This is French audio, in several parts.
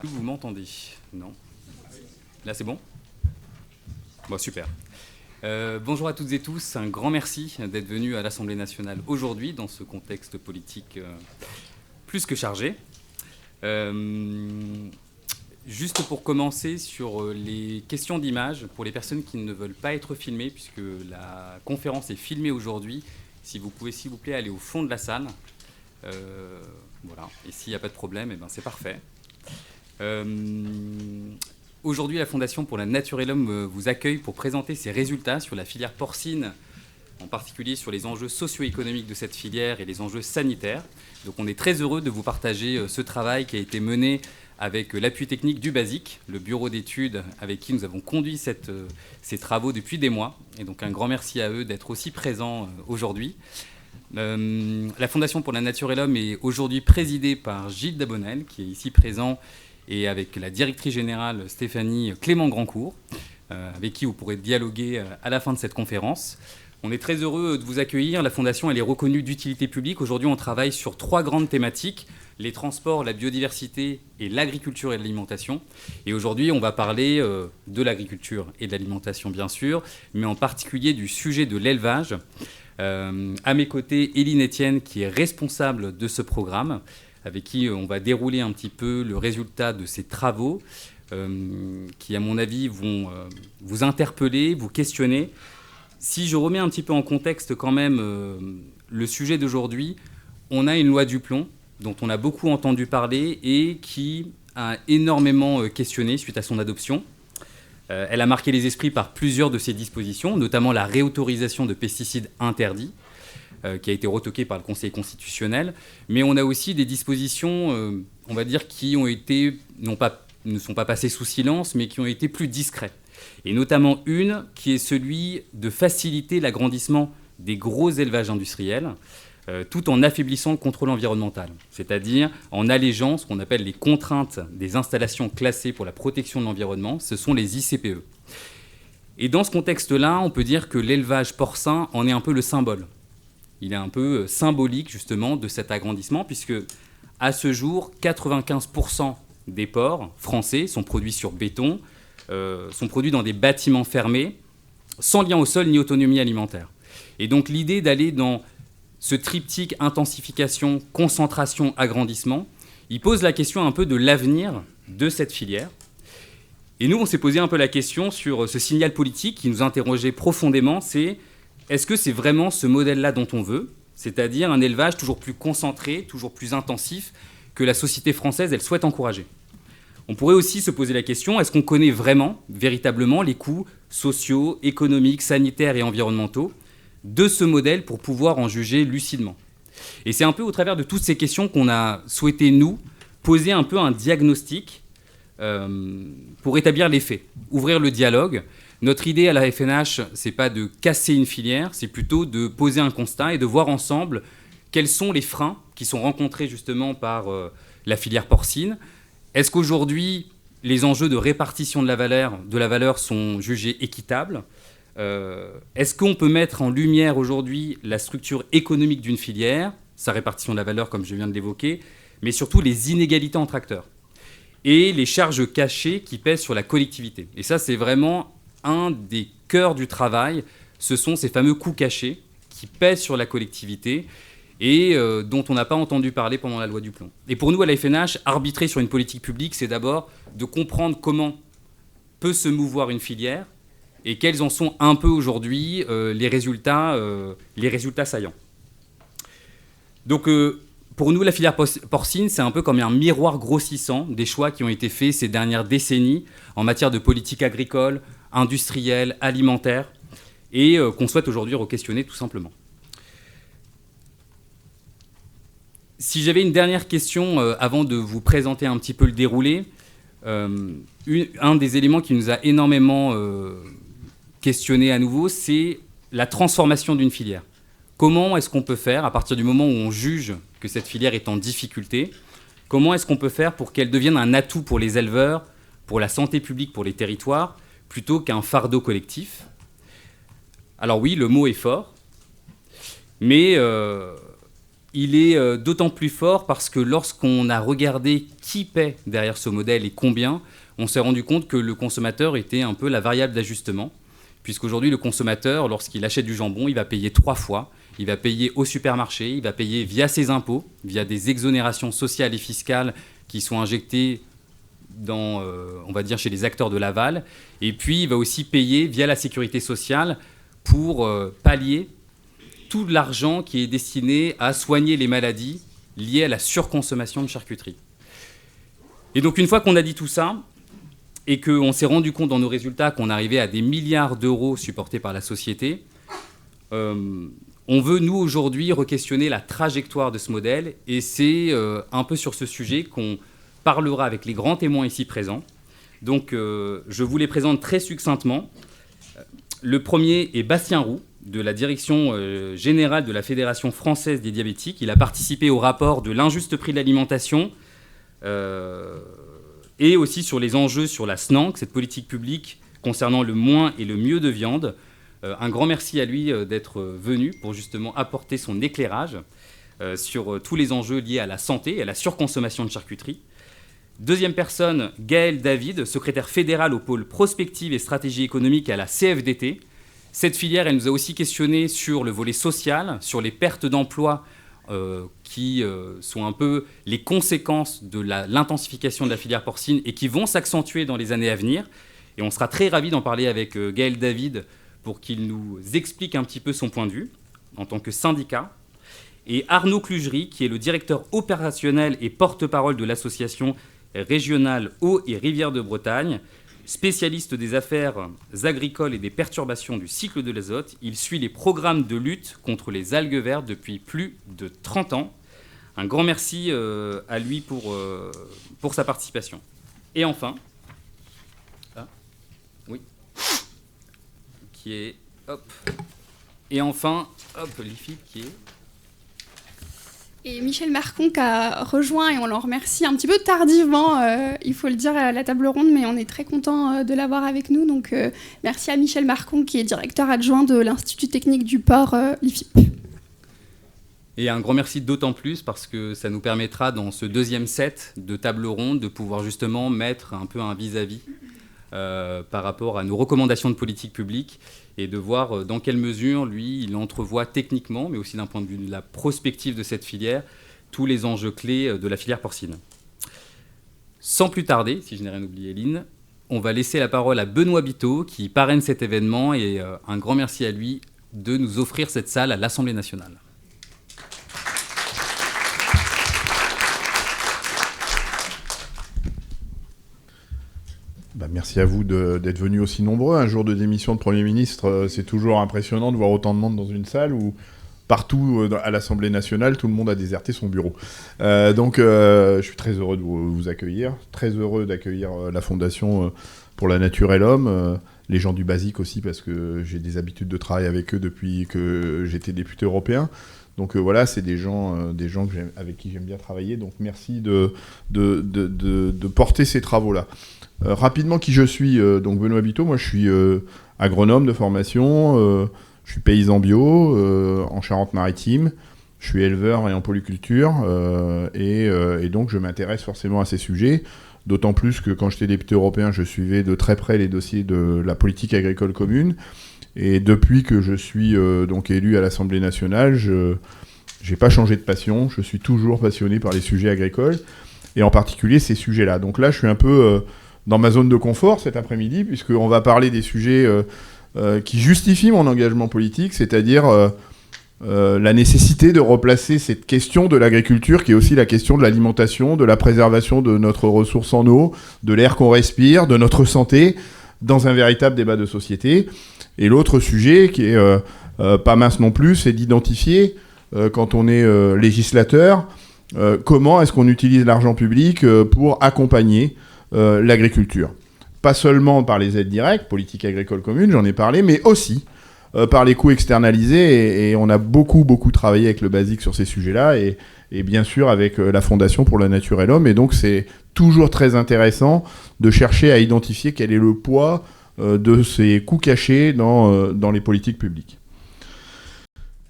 Vous m'entendez? Non. Là, c'est bon? Bon, super. Bonjour à toutes et tous. Un grand merci d'être venus à l'Assemblée nationale aujourd'hui dans ce contexte politique plus que chargé. Juste pour commencer sur les questions d'image, pour les personnes qui ne veulent pas être filmées, puisque la conférence est filmée aujourd'hui, si vous pouvez, s'il vous plaît, aller au fond de la salle. Voilà. Et s'il n'y a pas de problème, eh ben, c'est parfait. Aujourd'hui, la Fondation pour la Nature et l'Homme vous accueille pour présenter ses résultats sur la filière porcine, en particulier sur les enjeux socio-économiques de cette filière et les enjeux sanitaires. Donc on est très heureux de vous partager ce travail qui a été mené avec l'appui technique du BASIC, le bureau d'études avec qui nous avons conduit ces travaux depuis des mois. Et donc un grand merci à eux d'être aussi présents aujourd'hui. La Fondation pour la Nature et l'Homme est aujourd'hui présidée par Gilles Dabonnel, qui est ici présent, et avec la directrice générale Stéphanie Clément-Grandcourt, avec qui vous pourrez dialoguer à la fin de cette conférence. On est très heureux de vous accueillir. La Fondation elle est reconnue d'utilité publique. Aujourd'hui, on travaille sur 3 grandes thématiques, les transports, la biodiversité et l'agriculture et l'alimentation. Et aujourd'hui, on va parler de l'agriculture et de l'alimentation, bien sûr, mais en particulier du sujet de l'élevage. À mes côtés, Éline Etienne, qui est responsable de ce programme, avec qui on va dérouler un petit peu le résultat de ces travaux, qui, à mon avis, vont vous interpeller, vous questionner. Si je remets un petit peu en contexte quand même le sujet d'aujourd'hui, on a une loi du plomb dont on a beaucoup entendu parler et qui a énormément questionné suite à son adoption. Elle a marqué les esprits par plusieurs de ses dispositions, notamment la réautorisation de pesticides interdits, qui a été retoquée par le Conseil constitutionnel. Mais on a aussi des dispositions, on va dire, qui ont été, ne sont pas passées sous silence, mais qui ont été plus discrètes. Et notamment une qui est celui de faciliter l'agrandissement des gros élevages industriels, tout en affaiblissant le contrôle environnemental, c'est-à-dire en allégeant ce qu'on appelle les contraintes des installations classées pour la protection de l'environnement, ce sont les ICPE. Et dans ce contexte-là, on peut dire que l'élevage porcin en est un peu le symbole. Il est un peu symbolique justement de cet agrandissement, puisque à ce jour, 95% des porcs français sont produits sur béton, sont produits dans des bâtiments fermés, sans lien au sol ni autonomie alimentaire. Et donc l'idée d'aller dans ce triptyque intensification, concentration, agrandissement, il pose la question un peu de l'avenir de cette filière. Et nous, on s'est posé un peu la question sur ce signal politique qui nous interrogeait profondément, c'est est-ce que c'est vraiment ce modèle-là dont on veut, c'est-à-dire un élevage toujours plus concentré, toujours plus intensif, que la société française, elle souhaite encourager? On pourrait aussi se poser la question, est-ce qu'on connaît vraiment, véritablement, les coûts sociaux, économiques, sanitaires et environnementaux de ce modèle pour pouvoir en juger lucidement? Et c'est un peu au travers de toutes ces questions qu'on a souhaité, nous, poser un peu un diagnostic pour établir les faits, ouvrir le dialogue. Notre idée à la FNH, c'est pas de casser une filière, c'est plutôt de poser un constat et de voir ensemble quels sont les freins qui sont rencontrés justement par la filière porcine. Est-ce qu'aujourd'hui, les enjeux de répartition de la valeur sont jugés équitables? Est-ce qu'on peut mettre en lumière aujourd'hui la structure économique d'une filière, sa répartition de la valeur comme je viens de l'évoquer, mais surtout les inégalités entre acteurs et les charges cachées qui pèsent sur la collectivité? Et ça, c'est vraiment un des cœurs du travail. Ce sont ces fameux coûts cachés qui pèsent sur la collectivité et dont on n'a pas entendu parler pendant la loi du plomb. Et pour nous, à la FNH, arbitrer sur une politique publique, c'est d'abord de comprendre comment peut se mouvoir une filière et quels en sont un peu aujourd'hui les résultats saillants. Donc, pour nous, la filière porcine, c'est un peu comme un miroir grossissant des choix qui ont été faits ces dernières décennies en matière de politique agricole, industrielle, alimentaire, et qu'on souhaite aujourd'hui re-questionner tout simplement. Si j'avais une dernière question avant de vous présenter un petit peu le déroulé, un des éléments qui nous a énormément questionné à nouveau, c'est la transformation d'une filière. Comment est-ce qu'on peut faire, à partir du moment où on juge que cette filière est en difficulté, comment est-ce qu'on peut faire pour qu'elle devienne un atout pour les éleveurs, pour la santé publique, pour les territoires, plutôt qu'un fardeau collectif? Alors oui, le mot est fort, mais il est d'autant plus fort parce que lorsqu'on a regardé qui paie derrière ce modèle et combien, on s'est rendu compte que le consommateur était un peu la variable d'ajustement, puisqu'aujourd'hui, le consommateur, lorsqu'il achète du jambon, il va payer 3 fois. Il va payer au supermarché, il va payer via ses impôts, via des exonérations sociales et fiscales qui sont injectées dans, on va dire, chez les acteurs de l'aval. Et puis, il va aussi payer via la sécurité sociale pour pallier tout l'argent qui est destiné à soigner les maladies liées à la surconsommation de charcuterie. Et donc, une fois qu'on a dit tout ça, et qu'on s'est rendu compte dans nos résultats qu'on arrivait à des milliards d'euros supportés par la société, on veut, nous, aujourd'hui, re-questionner la trajectoire de ce modèle. Et c'est un peu sur ce sujet qu'on parlera avec les grands témoins ici présents. Donc, je vous les présente très succinctement. Le premier est Bastien Roux, de la direction générale de la Fédération française des diabétiques. Il a participé au rapport de l'injuste prix de l'alimentation et aussi sur les enjeux sur la SNANC, cette politique publique concernant le moins et le mieux de viande. Un grand merci à lui d'être venu pour justement apporter son éclairage sur tous les enjeux liés à la santé et à la surconsommation de charcuterie. Deuxième personne, Gaël David, secrétaire fédéral au pôle prospective et stratégie économique à la CFDT. Cette filière, elle nous a aussi questionné sur le volet social, sur les pertes d'emplois qui sont un peu les conséquences de l'intensification de la filière porcine et qui vont s'accentuer dans les années à venir. Et on sera très ravis d'en parler avec Gaël David pour qu'il nous explique un petit peu son point de vue en tant que syndicat. Et Arnaud Clugery, qui est le directeur opérationnel et porte-parole de l'association régionale Eau et Rivières de Bretagne, spécialiste des affaires agricoles et des perturbations du cycle de l'azote. Il suit les programmes de lutte contre les algues vertes depuis plus de 30 ans. Un grand merci à lui pour sa participation. Et enfin, qui est, et enfin, l'IFIP qui est... Et Michel Marcon qui a rejoint, et on l'en remercie un petit peu tardivement, il faut le dire, à la table ronde, mais on est très content de l'avoir avec nous. Donc merci à Michel Marcon qui est directeur adjoint de l'Institut technique du port, l'IFIP. Et un grand merci d'autant plus parce que ça nous permettra dans ce deuxième set de table ronde de pouvoir justement mettre un peu un vis-à-vis par rapport à nos recommandations de politique publique et de voir dans quelle mesure, lui, il entrevoit techniquement, mais aussi d'un point de vue de la prospective de cette filière, tous les enjeux clés de la filière porcine. Sans plus tarder, si je n'ai rien oublié, Lynn, on va laisser la parole à Benoît Biteau, qui parraine cet événement, et un grand merci à lui de nous offrir cette salle à l'Assemblée nationale. Merci à vous d'être venus aussi nombreux. Un jour de démission de Premier ministre, c'est toujours impressionnant de voir autant de monde dans une salle où partout à l'Assemblée nationale, tout le monde a déserté son bureau. Donc je suis très heureux de vous accueillir, très heureux d'accueillir la Fondation pour la nature et l'homme, les gens du BASIC aussi, parce que j'ai des habitudes de travail avec eux depuis que j'étais député européen. Donc voilà, c'est des gens avec qui j'aime bien travailler. Donc merci de porter ces travaux-là. Rapidement, qui je suis, donc Benoît Biteau, moi je suis agronome de formation, je suis paysan bio en Charente-Maritime, je suis éleveur et en polyculture, et donc je m'intéresse forcément à ces sujets, d'autant plus que quand j'étais député européen, je suivais de très près les dossiers de la politique agricole commune, et depuis que je suis donc élu à l'Assemblée nationale, je n'ai pas changé de passion, je suis toujours passionné par les sujets agricoles, et en particulier ces sujets-là. Donc là, je suis un peu... dans ma zone de confort cet après-midi, puisqu'on va parler des sujets qui justifient mon engagement politique, c'est-à-dire la nécessité de replacer cette question de l'agriculture, qui est aussi la question de l'alimentation, de la préservation de notre ressource en eau, de l'air qu'on respire, de notre santé, dans un véritable débat de société. Et l'autre sujet, qui est pas mince non plus, c'est d'identifier, quand on est législateur, comment est-ce qu'on utilise l'argent public pour accompagner l'agriculture. Pas seulement par les aides directes, politique agricole commune, j'en ai parlé, mais aussi par les coûts externalisés, et on a beaucoup travaillé avec le BASIC sur ces sujets-là, et bien sûr avec la Fondation pour la nature et l'homme, et donc c'est toujours très intéressant de chercher à identifier quel est le poids de ces coûts cachés dans les politiques publiques.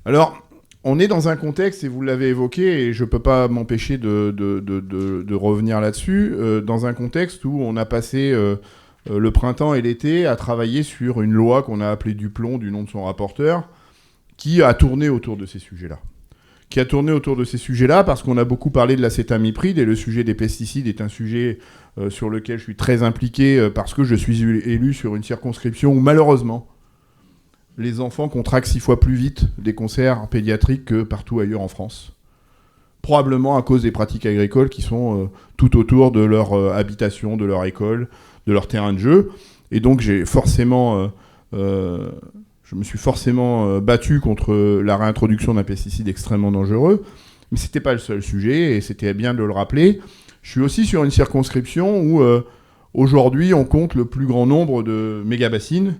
Alors, on est dans un contexte, et vous l'avez évoqué, et je ne peux pas m'empêcher de revenir là-dessus, dans un contexte où on a passé le printemps et l'été à travailler sur une loi qu'on a appelée Duplon, du nom de son rapporteur, qui a tourné autour de ces sujets-là. Parce qu'on a beaucoup parlé de l'acétamipride, et le sujet des pesticides est un sujet sur lequel je suis très impliqué, parce que je suis élu sur une circonscription où, malheureusement, les enfants contractent 6 fois plus vite des cancers pédiatriques que partout ailleurs en France. Probablement à cause des pratiques agricoles qui sont tout autour de leur habitation, de leur école, de leur terrain de jeu. Et donc je me suis forcément battu contre la réintroduction d'un pesticide extrêmement dangereux. Mais ce n'était pas le seul sujet, et c'était bien de le rappeler. Je suis aussi sur une circonscription où aujourd'hui on compte le plus grand nombre de mégabassines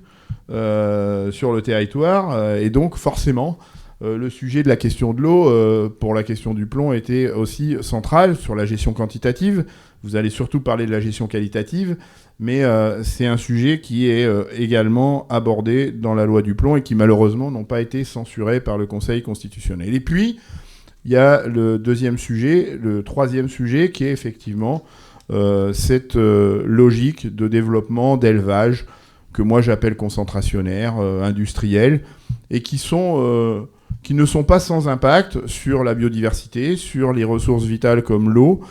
sur le territoire, et donc forcément le sujet de la question de l'eau pour la question du plomb était aussi central sur la gestion quantitative. Vous allez surtout parler de la gestion qualitative, mais c'est un sujet qui est également abordé dans la loi du plomb et qui malheureusement n'ont pas été censurés par le Conseil constitutionnel. Et puis il y a le troisième sujet qui est effectivement cette logique de développement d'élevage que moi j'appelle concentrationnaire, industriel, et qui ne sont pas sans impact sur la biodiversité, sur les ressources vitales comme l'eau,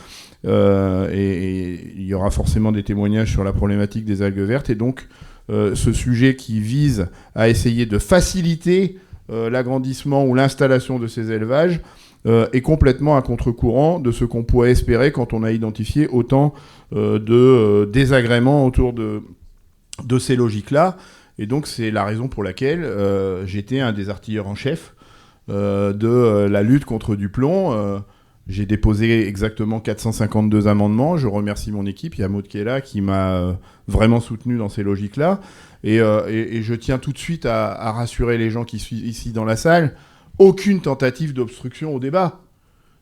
et il y aura forcément des témoignages sur la problématique des algues vertes, et donc ce sujet qui vise à essayer de faciliter l'agrandissement ou l'installation de ces élevages est complètement à contre-courant de ce qu'on pourrait espérer quand on a identifié autant de désagréments autour de ces logiques-là. Et donc c'est la raison pour laquelle j'étais un des artilleurs en chef de la lutte contre du plomb. J'ai déposé exactement 452 amendements. Je remercie mon équipe, il y a Maud qui est là, qui m'a vraiment soutenu dans ces logiques-là. Et je tiens tout de suite à rassurer les gens qui sont ici dans la salle. Aucune tentative d'obstruction au débat.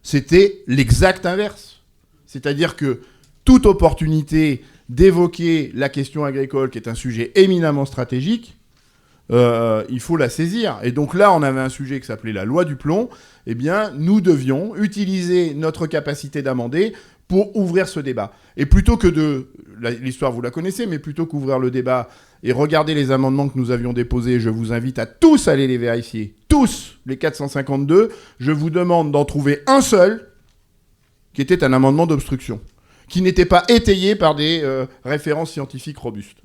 C'était l'exact inverse. C'est-à-dire que toute opportunité d'évoquer la question agricole, qui est un sujet éminemment stratégique, il faut la saisir. Et donc là, on avait un sujet qui s'appelait la loi du plomb. Eh bien, nous devions utiliser notre capacité d'amender pour ouvrir ce débat. Et plutôt que l'histoire, vous la connaissez, mais plutôt qu'ouvrir le débat et regarder les amendements que nous avions déposés, je vous invite à tous aller les vérifier. Tous, les 452. Je vous demande d'en trouver un seul qui était un amendement d'obstruction, qui n'était pas étayé par des références scientifiques robustes.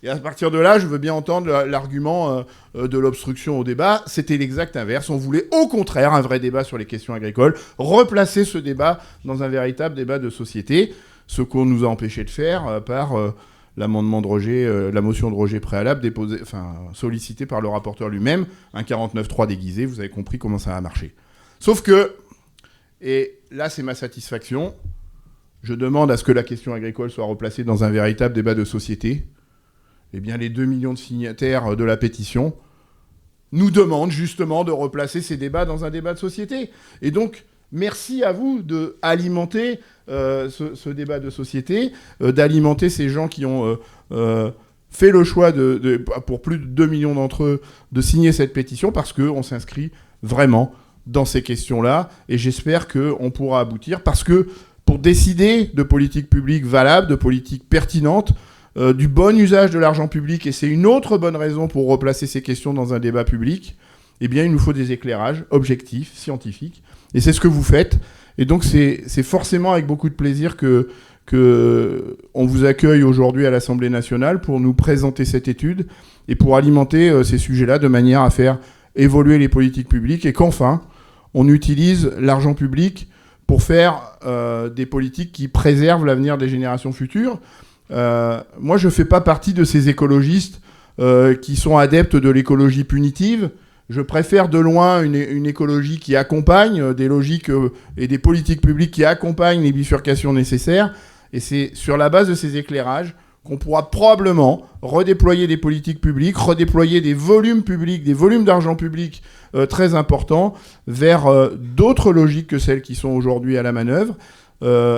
Et à partir de là, je veux bien entendre l'argument de l'obstruction au débat. C'était l'exact inverse. On voulait au contraire un vrai débat sur les questions agricoles, replacer ce débat dans un véritable débat de société, ce qu'on nous a empêché de faire par l'amendement de rejet, la motion de rejet préalable sollicitée par le rapporteur lui-même, un 49.3 déguisé. Vous avez compris comment ça a marché. Sauf que, et là c'est ma satisfaction, je demande à ce que la question agricole soit replacée dans un véritable débat de société. Eh bien, les 2 millions de signataires de la pétition nous demandent justement de replacer ces débats dans un débat de société. Et donc, merci à vous d'alimenter ce débat de société, d'alimenter ces gens qui ont fait le choix, pour plus de 2 millions d'entre eux, de signer cette pétition, parce qu'on s'inscrit vraiment dans ces questions-là. Et j'espère qu'on pourra aboutir, parce que pour décider de politiques publiques valables, de politiques pertinentes, du bon usage de l'argent public, et c'est une autre bonne raison pour replacer ces questions dans un débat public, eh bien il nous faut des éclairages objectifs, scientifiques, et c'est ce que vous faites. Et donc c'est forcément avec beaucoup de plaisir que on vous accueille aujourd'hui à l'Assemblée nationale pour nous présenter cette étude et pour alimenter ces sujets-là de manière à faire évoluer les politiques publiques, et qu'enfin on utilise l'argent public pour faire des politiques qui préservent l'avenir des générations futures. Moi, je ne fais pas partie de ces écologistes qui sont adeptes de l'écologie punitive. Je préfère de loin une écologie qui accompagne, des logiques et des politiques publiques qui accompagnent les bifurcations nécessaires. Et c'est sur la base de ces éclairages qu'on pourra probablement redéployer des politiques publiques, redéployer des volumes publics, des volumes d'argent public très importants vers d'autres logiques que celles qui sont aujourd'hui à la manœuvre.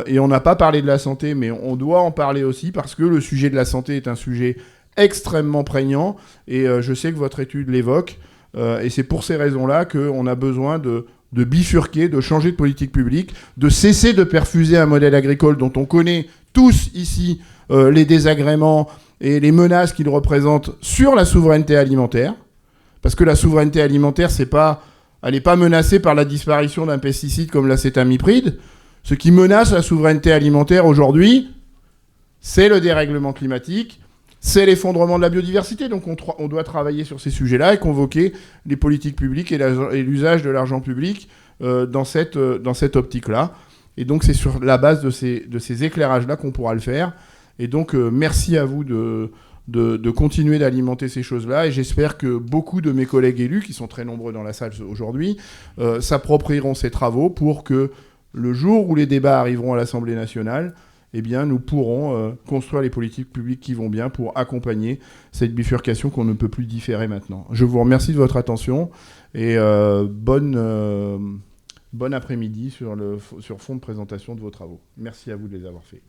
Et on n'a pas parlé de la santé, mais on doit en parler aussi, parce que le sujet de la santé est un sujet extrêmement prégnant, et je sais que votre étude l'évoque. Et c'est pour ces raisons-là qu'on a besoin de bifurquer, de changer de politique publique, de cesser de perfuser un modèle agricole dont on connaît tous ici les désagréments et les menaces qu'il représente sur la souveraineté alimentaire. Parce que la souveraineté alimentaire, elle n'est pas menacée par la disparition d'un pesticide comme l'acétamipride. Ce qui menace la souveraineté alimentaire aujourd'hui, c'est le dérèglement climatique, c'est l'effondrement de la biodiversité. Donc on doit travailler sur ces sujets-là et convoquer les politiques publiques et l'usage de l'argent public dans cette optique-là. Et donc c'est sur la base de ces éclairages-là qu'on pourra le faire. Et donc merci à vous de continuer d'alimenter ces choses-là. Et j'espère que beaucoup de mes collègues élus, qui sont très nombreux dans la salle aujourd'hui, s'approprieront ces travaux pour que le jour où les débats arriveront à l'Assemblée nationale, eh bien, nous pourrons construire les politiques publiques qui vont bien pour accompagner cette bifurcation qu'on ne peut plus différer maintenant. Je vous remercie de votre attention et bon après-midi sur fond de présentation de vos travaux. Merci à vous de les avoir faits.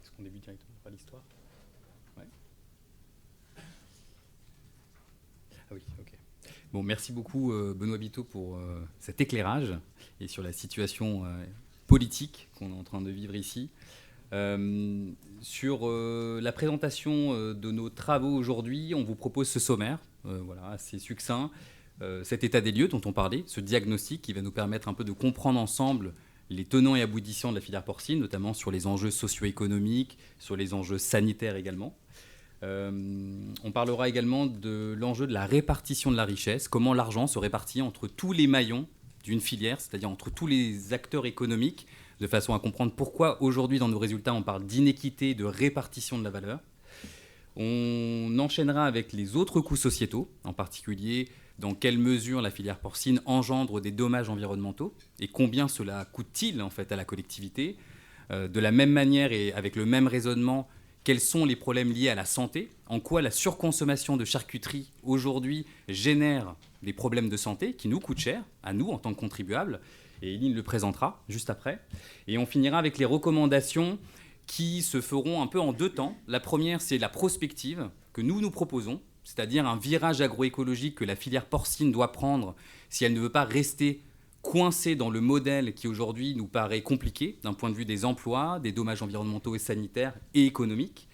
Est-ce qu'on débute directement par l'histoire ? Ouais. Ah oui, ok. Bon, merci beaucoup Benoît Biteau pour cet éclairage et sur la situation politique qu'on est en train de vivre ici. Sur la présentation de nos travaux aujourd'hui, on vous propose ce sommaire, voilà, assez succinct, cet état des lieux dont on parlait, ce diagnostic qui va nous permettre un peu de comprendre ensemble les tenants et aboutissants de la filière porcine, notamment sur les enjeux socio-économiques, sur les enjeux sanitaires également. On parlera également de l'enjeu de la répartition de la richesse, comment l'argent se répartit entre tous les maillons d'une filière, c'est-à-dire entre tous les acteurs économiques, de façon à comprendre pourquoi aujourd'hui dans nos résultats on parle d'inéquité, de répartition de la valeur. On enchaînera avec les autres coûts sociétaux, en particulier dans quelle mesure la filière porcine engendre des dommages environnementaux et combien cela coûte-t-il en fait à la collectivité. De la même manière et avec le même raisonnement, quels sont les problèmes liés à la santé, en quoi la surconsommation de charcuterie aujourd'hui génère des problèmes de santé qui nous coûtent cher, à nous en tant que contribuables, et Eline le présentera juste après. Et on finira avec les recommandations qui se feront un peu en deux temps. La première, c'est la prospective que nous proposons, c'est-à-dire un virage agroécologique que la filière porcine doit prendre si elle ne veut pas rester coincée dans le modèle qui aujourd'hui nous paraît compliqué d'un point de vue des emplois, des dommages environnementaux et sanitaires et économiques.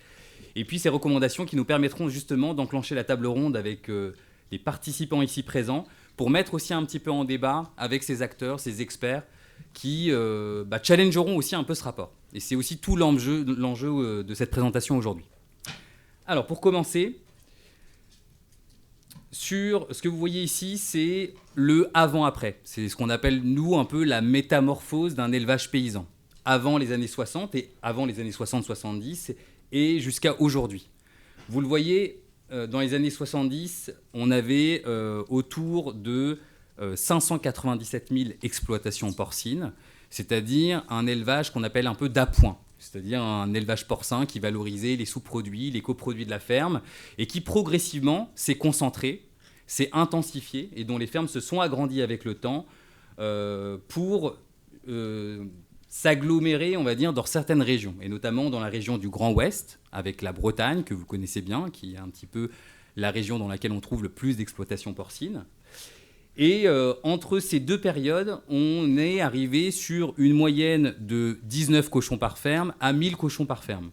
Et puis ces recommandations qui nous permettront justement d'enclencher la table ronde avec les participants ici présents pour mettre aussi un petit peu en débat avec ces acteurs, ces experts qui challengeront aussi un peu ce rapport. Et c'est aussi tout l'enjeu de cette présentation aujourd'hui. Alors pour commencer, sur ce que vous voyez ici, c'est le avant-après. C'est ce qu'on appelle, nous, un peu la métamorphose d'un élevage paysan. Avant les années 60 et avant les années 60-70 et jusqu'à aujourd'hui. Vous le voyez, dans les années 70, on avait autour de 597 000 exploitations porcines, c'est-à-dire un élevage qu'on appelle un peu d'appoint, c'est-à-dire un élevage porcin qui valorisait les sous-produits, les coproduits de la ferme, et qui progressivement s'est concentré, s'est intensifié, et dont les fermes se sont agrandies avec le temps pour s'agglomérer, on va dire, dans certaines régions, et notamment dans la région du Grand Ouest, avec la Bretagne, que vous connaissez bien, qui est un petit peu la région dans laquelle on trouve le plus d'exploitations porcines. Et entre ces deux périodes, on est arrivé sur une moyenne de 19 cochons par ferme à 1000 cochons par ferme.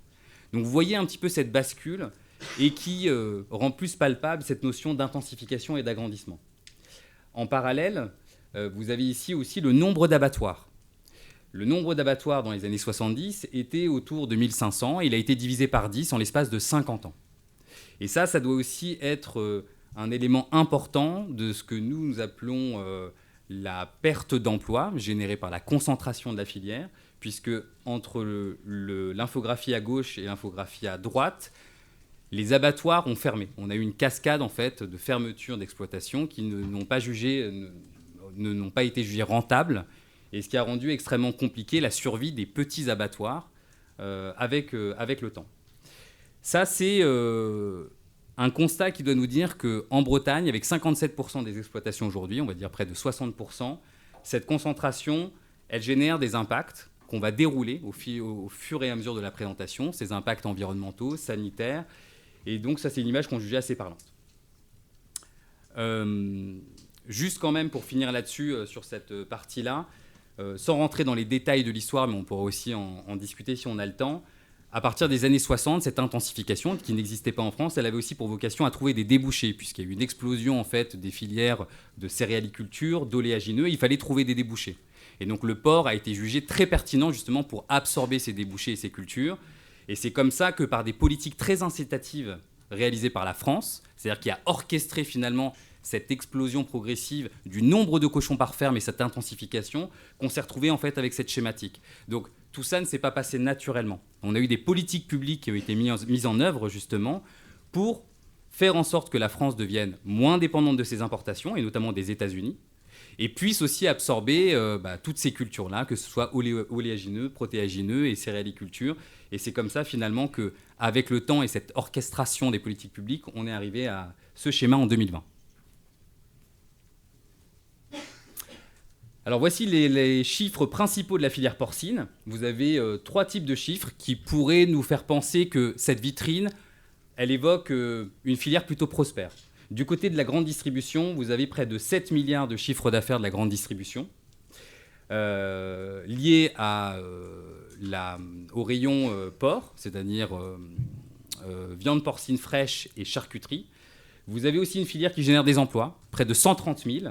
Donc vous voyez un petit peu cette bascule et qui rend plus palpable cette notion d'intensification et d'agrandissement. En parallèle, vous avez ici aussi le nombre d'abattoirs. Le nombre d'abattoirs dans les années 70 était autour de 1500 et il a été divisé par 10 en l'espace de 50 ans. Et ça doit aussi être un élément important de ce que nous appelons la perte d'emploi générée par la concentration de la filière, puisque entre l'infographie à gauche et l'infographie à droite, les abattoirs ont fermé. On a eu une cascade en fait de fermetures d'exploitation qui n'ont pas été jugées rentables, et ce qui a rendu extrêmement compliqué la survie des petits abattoirs avec le temps. Ça, c'est un constat qui doit nous dire qu'en Bretagne, avec 57% des exploitations aujourd'hui, on va dire près de 60%, cette concentration, elle génère des impacts qu'on va dérouler au fur et à mesure de la présentation, ces impacts environnementaux, sanitaires. Et donc ça, c'est une image qu'on jugeait assez parlante. Juste quand même, pour finir là-dessus, sur cette partie-là, sans rentrer dans les détails de l'histoire, mais on pourra aussi en discuter si on a le temps, à partir des années 60, cette intensification, qui n'existait pas en France, elle avait aussi pour vocation à trouver des débouchés, puisqu'il y a eu une explosion en fait, des filières de céréaliculture, d'oléagineux, il fallait trouver des débouchés. Et donc le porc a été jugé très pertinent justement pour absorber ces débouchés et ces cultures. Et c'est comme ça que par des politiques très incitatives réalisées par la France, c'est-à-dire qui a orchestré finalement cette explosion progressive du nombre de cochons par ferme et cette intensification, qu'on s'est retrouvé en fait avec cette schématique. Donc tout ça ne s'est pas passé naturellement. On a eu des politiques publiques qui ont été mises en œuvre justement pour faire en sorte que la France devienne moins dépendante de ses importations, et notamment des États-Unis, et puisse aussi absorber toutes ces cultures-là, que ce soit oléagineux, protéagineux et céréaliculture. Et c'est comme ça finalement qu'avec le temps et cette orchestration des politiques publiques, on est arrivé à ce schéma en 2020. Alors voici les chiffres principaux de la filière porcine. Vous avez 3 types de chiffres qui pourraient nous faire penser que cette vitrine, elle évoque une filière plutôt prospère. Du côté de la grande distribution, vous avez près de 7 milliards de chiffre d'affaires de la grande distribution, liés au rayon porc, c'est-à-dire viande porcine fraîche et charcuterie. Vous avez aussi une filière qui génère des emplois, près de 130 000.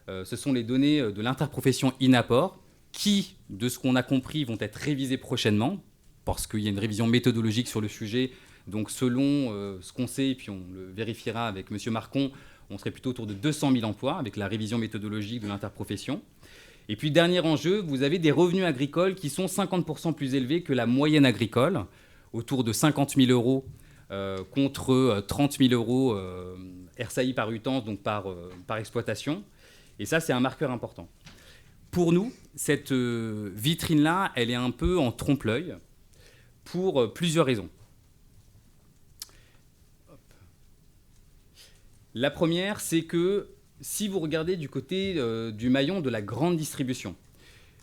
Ce sont les données de l'interprofession INAPOR qui, de ce qu'on a compris, vont être révisées prochainement, parce qu'il y a une révision méthodologique sur le sujet. Donc selon ce qu'on sait, et puis on le vérifiera avec M. Marcon, on serait plutôt autour de 200 000 emplois avec la révision méthodologique de l'interprofession. Et puis dernier enjeu, vous avez des revenus agricoles qui sont 50% plus élevés que la moyenne agricole, autour de 50 000 euros contre 30 000 euros RSAI par utance, donc par exploitation. Et ça, c'est un marqueur important. Pour nous, cette vitrine-là, elle est un peu en trompe-l'œil pour plusieurs raisons. La première, c'est que si vous regardez du côté du maillon de la grande distribution,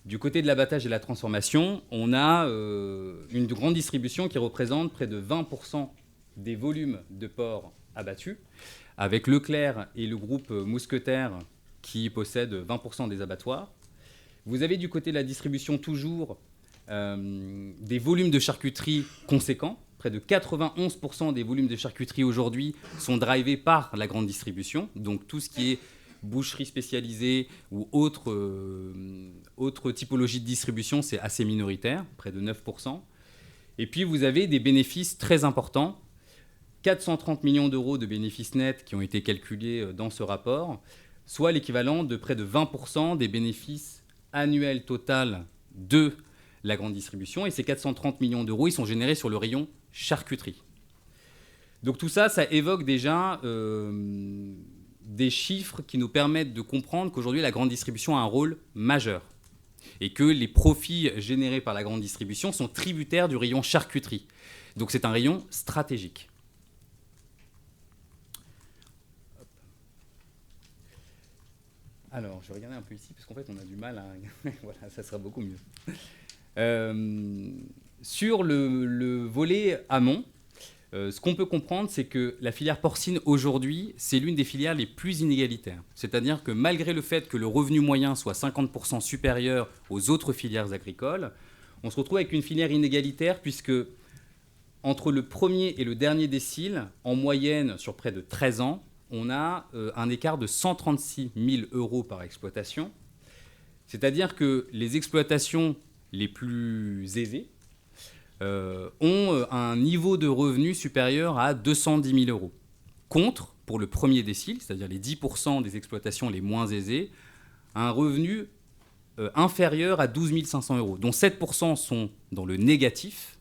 du côté de l'abattage et de la transformation, on a une grande distribution qui représente près de 20% des volumes de porc abattus, avec Leclerc et le groupe Mousquetaire qui possèdent 20% des abattoirs. Vous avez du côté de la distribution toujours des volumes de charcuterie conséquents. Près de 91% des volumes de charcuterie aujourd'hui sont drivés par la grande distribution. Donc tout ce qui est boucherie spécialisée ou autre typologie de distribution, c'est assez minoritaire, près de 9%. Et puis vous avez des bénéfices très importants, 430 millions d'euros de bénéfices nets qui ont été calculés dans ce rapport, soit l'équivalent de près de 20% des bénéfices annuels total de la grande distribution. Et ces 430 millions d'euros, ils sont générés sur le rayon charcuterie. Donc tout ça, ça évoque déjà des chiffres qui nous permettent de comprendre qu'aujourd'hui, la grande distribution a un rôle majeur et que les profits générés par la grande distribution sont tributaires du rayon charcuterie. Donc c'est un rayon stratégique. Alors, je vais regarder un peu ici, parce qu'en fait, on a du mal à... voilà, ça sera beaucoup mieux. Sur le volet amont, ce qu'on peut comprendre, c'est que la filière porcine, aujourd'hui, c'est l'une des filières les plus inégalitaires. C'est-à-dire que malgré le fait que le revenu moyen soit 50% supérieur aux autres filières agricoles, on se retrouve avec une filière inégalitaire, puisque entre le premier et le dernier décile, en moyenne, sur près de 13 ans, on a un écart de 136 000 euros par exploitation. C'est-à-dire que les exploitations les plus aisées ont un niveau de revenu supérieur à 210 000 euros. Contre, pour le premier décile, c'est-à-dire les 10% des exploitations les moins aisées, un revenu inférieur à 12 500 euros, dont 7% sont dans le négatif.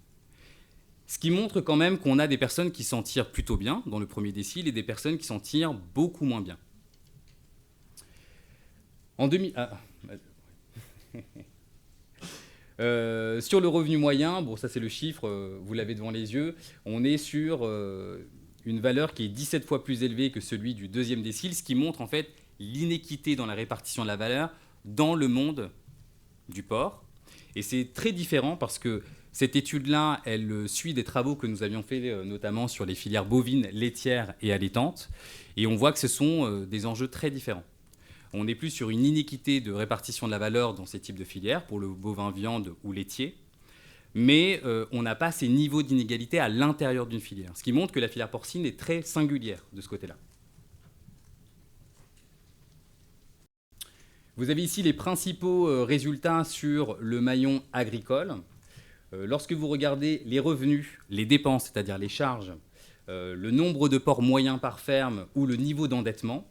Ce qui montre quand même qu'on a des personnes qui s'en tirent plutôt bien dans le premier décile et des personnes qui s'en tirent beaucoup moins bien. En sur le revenu moyen, bon ça c'est le chiffre, vous l'avez devant les yeux, on est sur une valeur qui est 17 fois plus élevée que celui du deuxième décile, ce qui montre en fait l'inéquité dans la répartition de la valeur dans le monde du porc. Et c'est très différent parce que cette étude-là, elle suit des travaux que nous avions faits notamment sur les filières bovines, laitières et allaitantes. Et on voit que ce sont des enjeux très différents. On n'est plus sur une inéquité de répartition de la valeur dans ces types de filières, pour le bovin viande ou laitier, mais on n'a pas ces niveaux d'inégalité à l'intérieur d'une filière, ce qui montre que la filière porcine est très singulière de ce côté-là. Vous avez ici les principaux résultats sur le maillon agricole. Lorsque vous regardez les revenus, les dépenses, c'est-à-dire les charges, le nombre de porcs moyens par ferme ou le niveau d'endettement,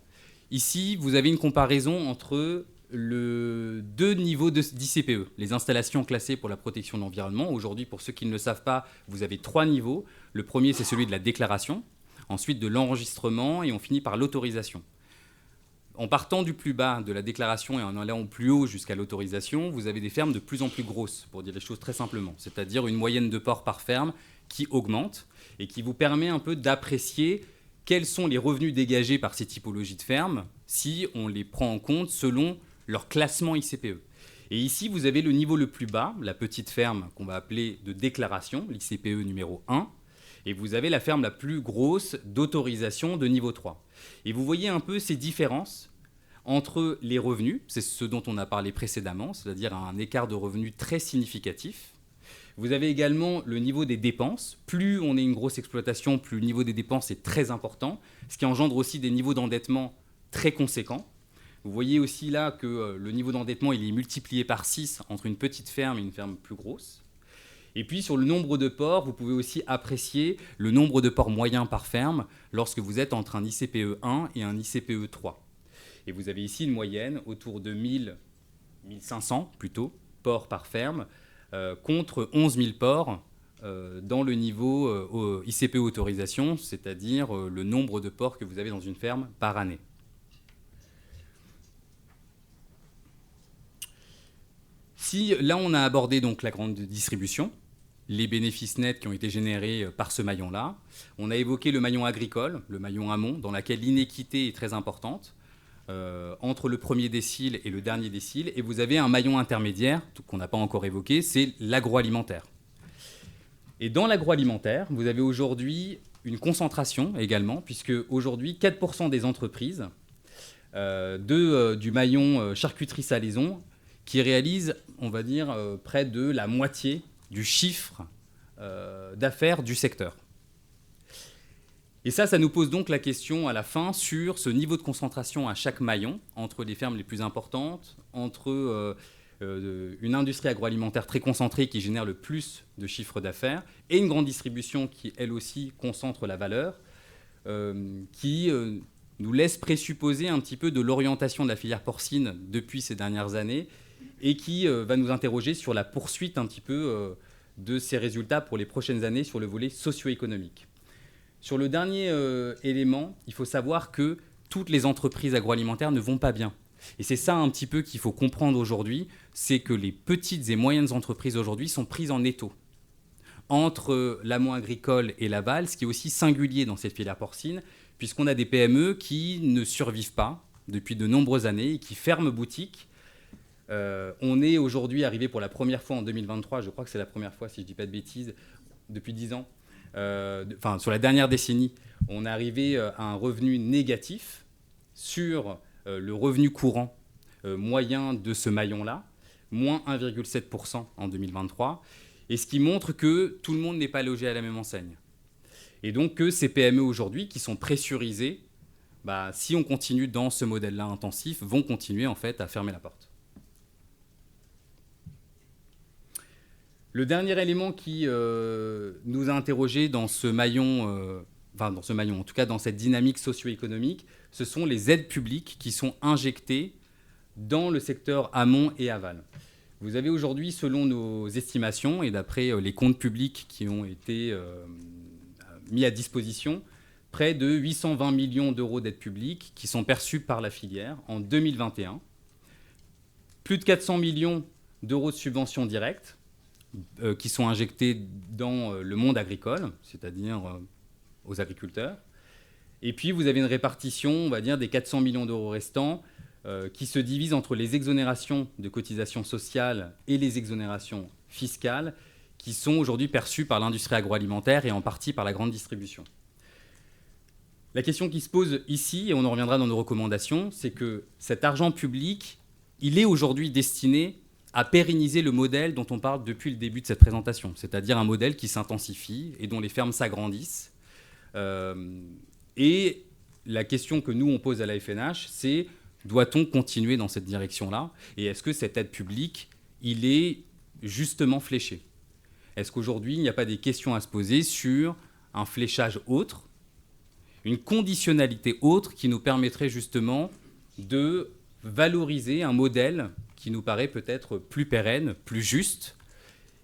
ici, vous avez une comparaison entre deux niveaux d'ICPE, les installations classées pour la protection de l'environnement. Aujourd'hui, pour ceux qui ne le savent pas, vous avez 3 niveaux. Le premier, c'est celui de la déclaration, ensuite de l'enregistrement, et on finit par l'autorisation. En partant du plus bas de la déclaration et en allant plus haut jusqu'à l'autorisation, vous avez des fermes de plus en plus grosses, pour dire les choses très simplement, c'est-à-dire une moyenne de porcs par ferme qui augmente et qui vous permet un peu d'apprécier quels sont les revenus dégagés par ces typologies de fermes si on les prend en compte selon leur classement ICPE. Et ici, vous avez le niveau le plus bas, la petite ferme qu'on va appeler de déclaration, l'ICPE numéro 1, et vous avez la ferme la plus grosse d'autorisation de niveau 3. Et vous voyez un peu ces différences entre les revenus, c'est ce dont on a parlé précédemment, c'est-à-dire un écart de revenus très significatif. Vous avez également le niveau des dépenses. Plus on est une grosse exploitation, plus le niveau des dépenses est très important, ce qui engendre aussi des niveaux d'endettement très conséquents. Vous voyez aussi là que le niveau d'endettement il est multiplié par 6 entre une petite ferme et une ferme plus grosse. Et puis sur le nombre de porcs, vous pouvez aussi apprécier le nombre de porcs moyens par ferme lorsque vous êtes entre un ICPE 1 et un ICPE 3. Et vous avez ici une moyenne autour de 1500 plutôt porcs par ferme contre 11 000 porcs dans le niveau ICPE autorisation, c'est-à-dire le nombre de porcs que vous avez dans une ferme par année. Si là on a abordé donc la grande distribution, les bénéfices nets qui ont été générés par ce maillon-là, on a évoqué le maillon agricole, le maillon amont, dans lequel l'inéquité est très importante entre le premier décile et le dernier décile, et vous avez un maillon intermédiaire qu'on n'a pas encore évoqué, c'est l'agroalimentaire. Et dans l'agroalimentaire, vous avez aujourd'hui une concentration également, puisque aujourd'hui 4% des entreprises du maillon charcuterie-salaison qui réalisent, on va dire, près de la moitié du chiffre d'affaires du secteur. Et ça nous pose donc la question à la fin sur ce niveau de concentration à chaque maillon, entre les fermes les plus importantes, entre une industrie agroalimentaire très concentrée qui génère le plus de chiffre d'affaires, et une grande distribution qui, elle aussi, concentre la valeur, qui nous laisse présupposer un petit peu de l'orientation de la filière porcine depuis ces dernières années, et qui va nous interroger sur la poursuite un petit peu de ces résultats pour les prochaines années sur le volet socio-économique. Sur le dernier élément, il faut savoir que toutes les entreprises agroalimentaires ne vont pas bien. Et c'est ça un petit peu qu'il faut comprendre aujourd'hui, c'est que les petites et moyennes entreprises aujourd'hui sont prises en étau entre l'amont agricole et l'aval, ce qui est aussi singulier dans cette filière porcine, puisqu'on a des PME qui ne survivent pas depuis de nombreuses années et qui ferment boutique. On est aujourd'hui arrivé pour la première fois en 2023, je crois que c'est la première fois, si je ne dis pas de bêtises, depuis 10 ans, sur la dernière décennie, on est arrivé à un revenu négatif sur le revenu courant moyen de ce maillon-là, moins 1,7% en 2023, et ce qui montre que tout le monde n'est pas logé à la même enseigne. Et donc que ces PME aujourd'hui, qui sont pressurisées, si on continue dans ce modèle-là intensif, vont continuer en fait à fermer la porte. Le dernier élément qui nous a interrogés dans ce maillon, en tout cas dans cette dynamique socio-économique, ce sont les aides publiques qui sont injectées dans le secteur amont et aval. Vous avez aujourd'hui, selon nos estimations et d'après les comptes publics qui ont été mis à disposition, près de 820 millions d'euros d'aides publiques qui sont perçues par la filière en 2021. Plus de 400 millions d'euros de subventions directes qui sont injectés dans le monde agricole, c'est-à-dire aux agriculteurs. Et puis, vous avez une répartition, on va dire, des 400 millions d'euros restants qui se divise entre les exonérations de cotisations sociales et les exonérations fiscales qui sont aujourd'hui perçues par l'industrie agroalimentaire et en partie par la grande distribution. La question qui se pose ici, et on en reviendra dans nos recommandations, c'est que cet argent public, il est aujourd'hui destiné à pérenniser le modèle dont on parle depuis le début de cette présentation, c'est-à-dire un modèle qui s'intensifie et dont les fermes s'agrandissent. Et la question que nous, on pose à la FNH, c'est doit-on continuer dans cette direction-là? Et est-ce que cette aide publique, il est justement fléché? Est-ce qu'aujourd'hui, il n'y a pas des questions à se poser sur un fléchage autre, une conditionnalité autre qui nous permettrait justement de valoriser un modèle qui nous paraît peut-être plus pérenne, plus juste,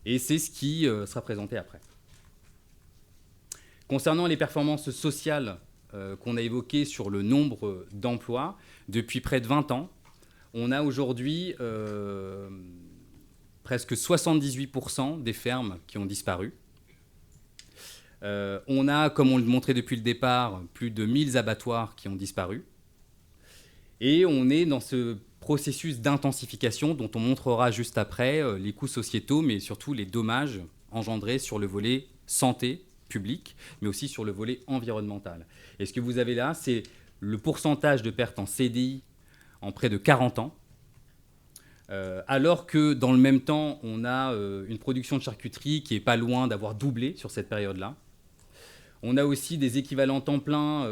et c'est ce qui sera présenté après. Concernant les performances sociales qu'on a évoquées sur le nombre d'emplois, depuis près de 20 ans, on a aujourd'hui presque 78% des fermes qui ont disparu. On a, comme on le montrait depuis le départ, plus de 1000 abattoirs qui ont disparu. Et on est dans ce processus d'intensification dont on montrera juste après les coûts sociétaux, mais surtout les dommages engendrés sur le volet santé publique, mais aussi sur le volet environnemental. Et ce que vous avez là, c'est le pourcentage de pertes en CDI en près de 40 ans, alors que dans le même temps, on a une production de charcuterie qui n'est pas loin d'avoir doublé sur cette période-là. On a aussi des équivalents temps plein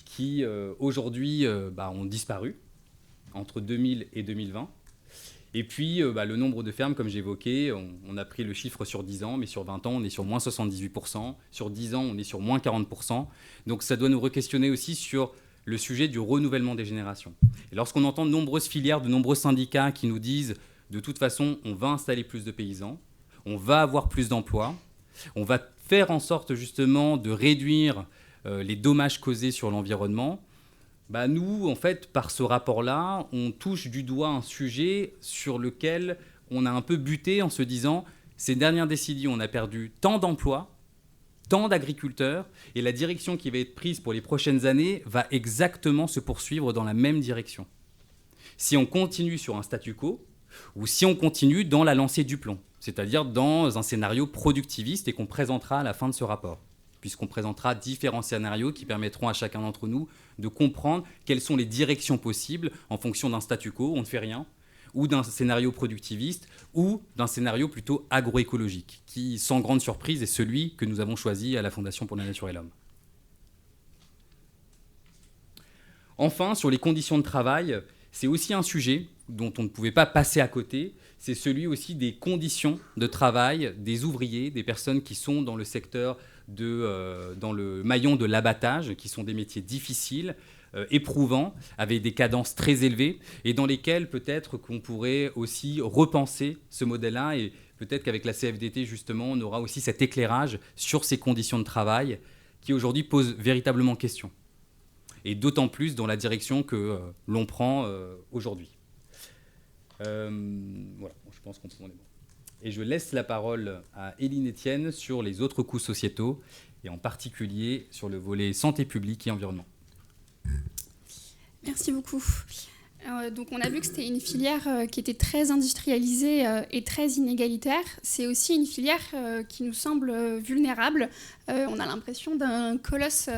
qui, aujourd'hui, ont disparu entre 2000 et 2020. Et puis, le nombre de fermes, comme j'évoquais, on a pris le chiffre sur 10 ans, mais sur 20 ans, on est sur moins 78%. Sur 10 ans, on est sur moins 40%. Donc, ça doit nous re-questionner aussi sur le sujet du renouvellement des générations. Et lorsqu'on entend de nombreuses filières, de nombreux syndicats qui nous disent « de toute façon, on va installer plus de paysans, on va avoir plus d'emplois, on va faire en sorte justement de réduire les dommages causés sur l'environnement », nous, en fait, par ce rapport-là, on touche du doigt un sujet sur lequel on a un peu buté en se disant « ces dernières décennies, on a perdu tant d'emplois, tant d'agriculteurs, et la direction qui va être prise pour les prochaines années va exactement se poursuivre dans la même direction. Si on continue sur un statu quo, ou si on continue dans la lancée du plomb, c'est-à-dire dans un scénario productiviste et qu'on présentera à la fin de ce rapport, puisqu'on présentera différents scénarios qui permettront à chacun d'entre nous de comprendre quelles sont les directions possibles en fonction d'un statu quo, on ne fait rien, ou d'un scénario productiviste, ou d'un scénario plutôt agroécologique, qui, sans grande surprise, est celui que nous avons choisi à la Fondation pour la Nature et l'Homme. Enfin, sur les conditions de travail, c'est aussi un sujet dont on ne pouvait pas passer à côté, c'est celui aussi des conditions de travail des ouvriers, des personnes qui sont dans le secteur, dans le maillon de l'abattage, qui sont des métiers difficiles, éprouvants, avec des cadences très élevées, et dans lesquels peut-être qu'on pourrait aussi repenser ce modèle-là, et peut-être qu'avec la CFDT, justement, on aura aussi cet éclairage sur ces conditions de travail qui aujourd'hui posent véritablement question. Et d'autant plus dans la direction que l'on prend aujourd'hui. Voilà, je pense qu'on est bon. Et je laisse la parole à Éline Etienne sur les autres coûts sociétaux, et en particulier sur le volet santé publique et environnement. Merci beaucoup. Donc on a vu que c'était une filière qui était très industrialisée et très inégalitaire. C'est aussi une filière qui nous semble vulnérable. On a l'impression d'un colosse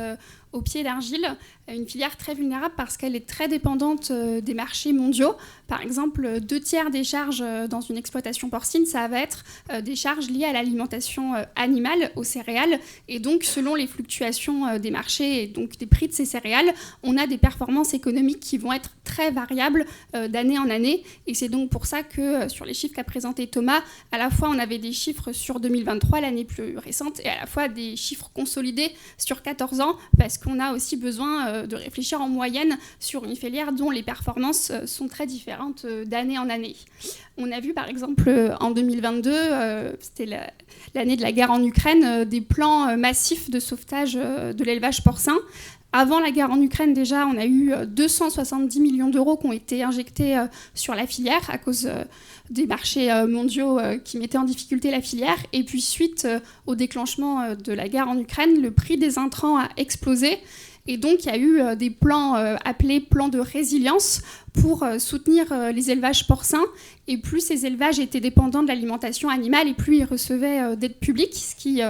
au pied d'argile, une filière très vulnérable parce qu'elle est très dépendante des marchés mondiaux. Par exemple, 2/3 des charges dans une exploitation porcine, ça va être des charges liées à l'alimentation animale, aux céréales. Et donc, selon les fluctuations des marchés et donc des prix de ces céréales, on a des performances économiques qui vont être très variables d'année en année. Et c'est donc pour ça que sur les chiffres qu'a présenté Thomas, à la fois on avait des chiffres sur 2023, l'année plus récente, et à la fois des chiffres consolidés sur 14 ans, parce qu'on a aussi besoin de réfléchir en moyenne sur une filière dont les performances sont très différentes d'année en année. On a vu par exemple en 2022, c'était l'année de la guerre en Ukraine, des plans massifs de sauvetage de l'élevage porcin. Avant la guerre en Ukraine, déjà, on a eu 270 millions d'euros qui ont été injectés sur la filière à cause des marchés mondiaux qui mettaient en difficulté la filière. Et puis, suite au déclenchement de la guerre en Ukraine, le prix des intrants a explosé. Et donc, il y a eu des plans appelés plans de résilience pour soutenir les élevages porcins. Et plus ces élevages étaient dépendants de l'alimentation animale, et plus ils recevaient d'aide publique, ce qui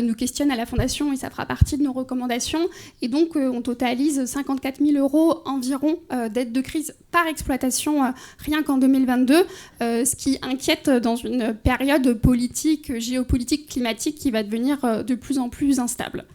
nous questionne à la Fondation, et ça fera partie de nos recommandations. Et donc, on totalise 54 000 € environ d'aide de crise par exploitation rien qu'en 2022, ce qui inquiète dans une période politique, géopolitique, climatique qui va devenir de plus en plus instable.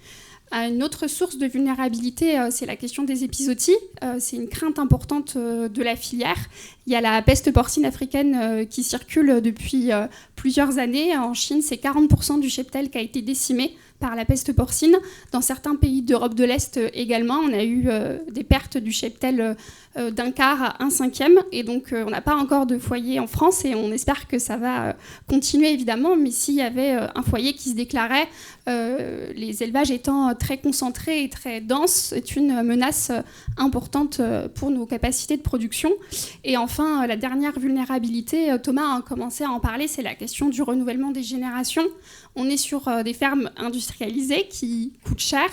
Une autre source de vulnérabilité, c'est la question des épizooties. C'est une crainte importante de la filière. Il y a la peste porcine africaine qui circule depuis plusieurs années. En Chine, c'est 40% du cheptel qui a été décimé par la peste porcine. Dans certains pays d'Europe de l'Est également, on a eu des pertes du cheptel d'un quart à un cinquième. Et donc, on n'a pas encore de foyer en France et on espère que ça va continuer, évidemment. Mais s'il y avait un foyer qui se déclarait, les élevages étant très concentrés et très denses, c'est une menace importante pour nos capacités de production. Et enfin, la dernière vulnérabilité, Thomas a commencé à en parler, c'est la question du renouvellement des générations. On est sur des fermes industrialisées qui coûtent cher.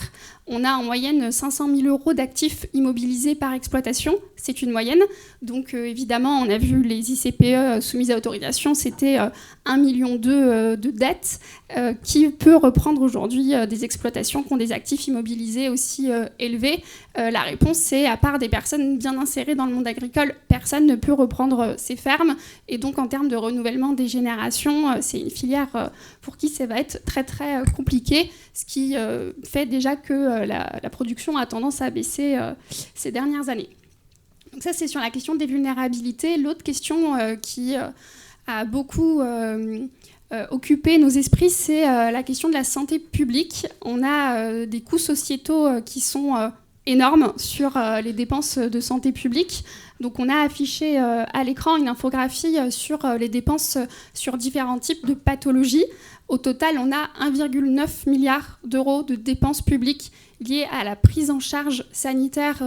On a en moyenne 500 000 € d'actifs immobilisés par exploitation. C'est une moyenne. Donc évidemment, on a vu les ICPE soumises à autorisation, c'était 1,2 million de dettes. Qui peut reprendre aujourd'hui des exploitations qui ont des actifs immobilisés aussi élevés? La réponse, c'est à part des personnes bien insérées dans le monde agricole, personne ne peut reprendre ces fermes. Et donc en termes de renouvellement des générations, c'est une filière pour qui ça va être très très compliqué, ce qui fait déjà que la production a tendance à baisser ces dernières années. Donc ça, c'est sur la question des vulnérabilités. L'autre question qui a beaucoup occupé nos esprits, c'est la question de la santé publique. On a des coûts sociétaux qui sont énormes sur les dépenses de santé publique. Donc on a affiché à l'écran une infographie sur les dépenses sur différents types de pathologies. Au total, on a 1,9 milliard € de dépenses publiques liées à la prise en charge sanitaire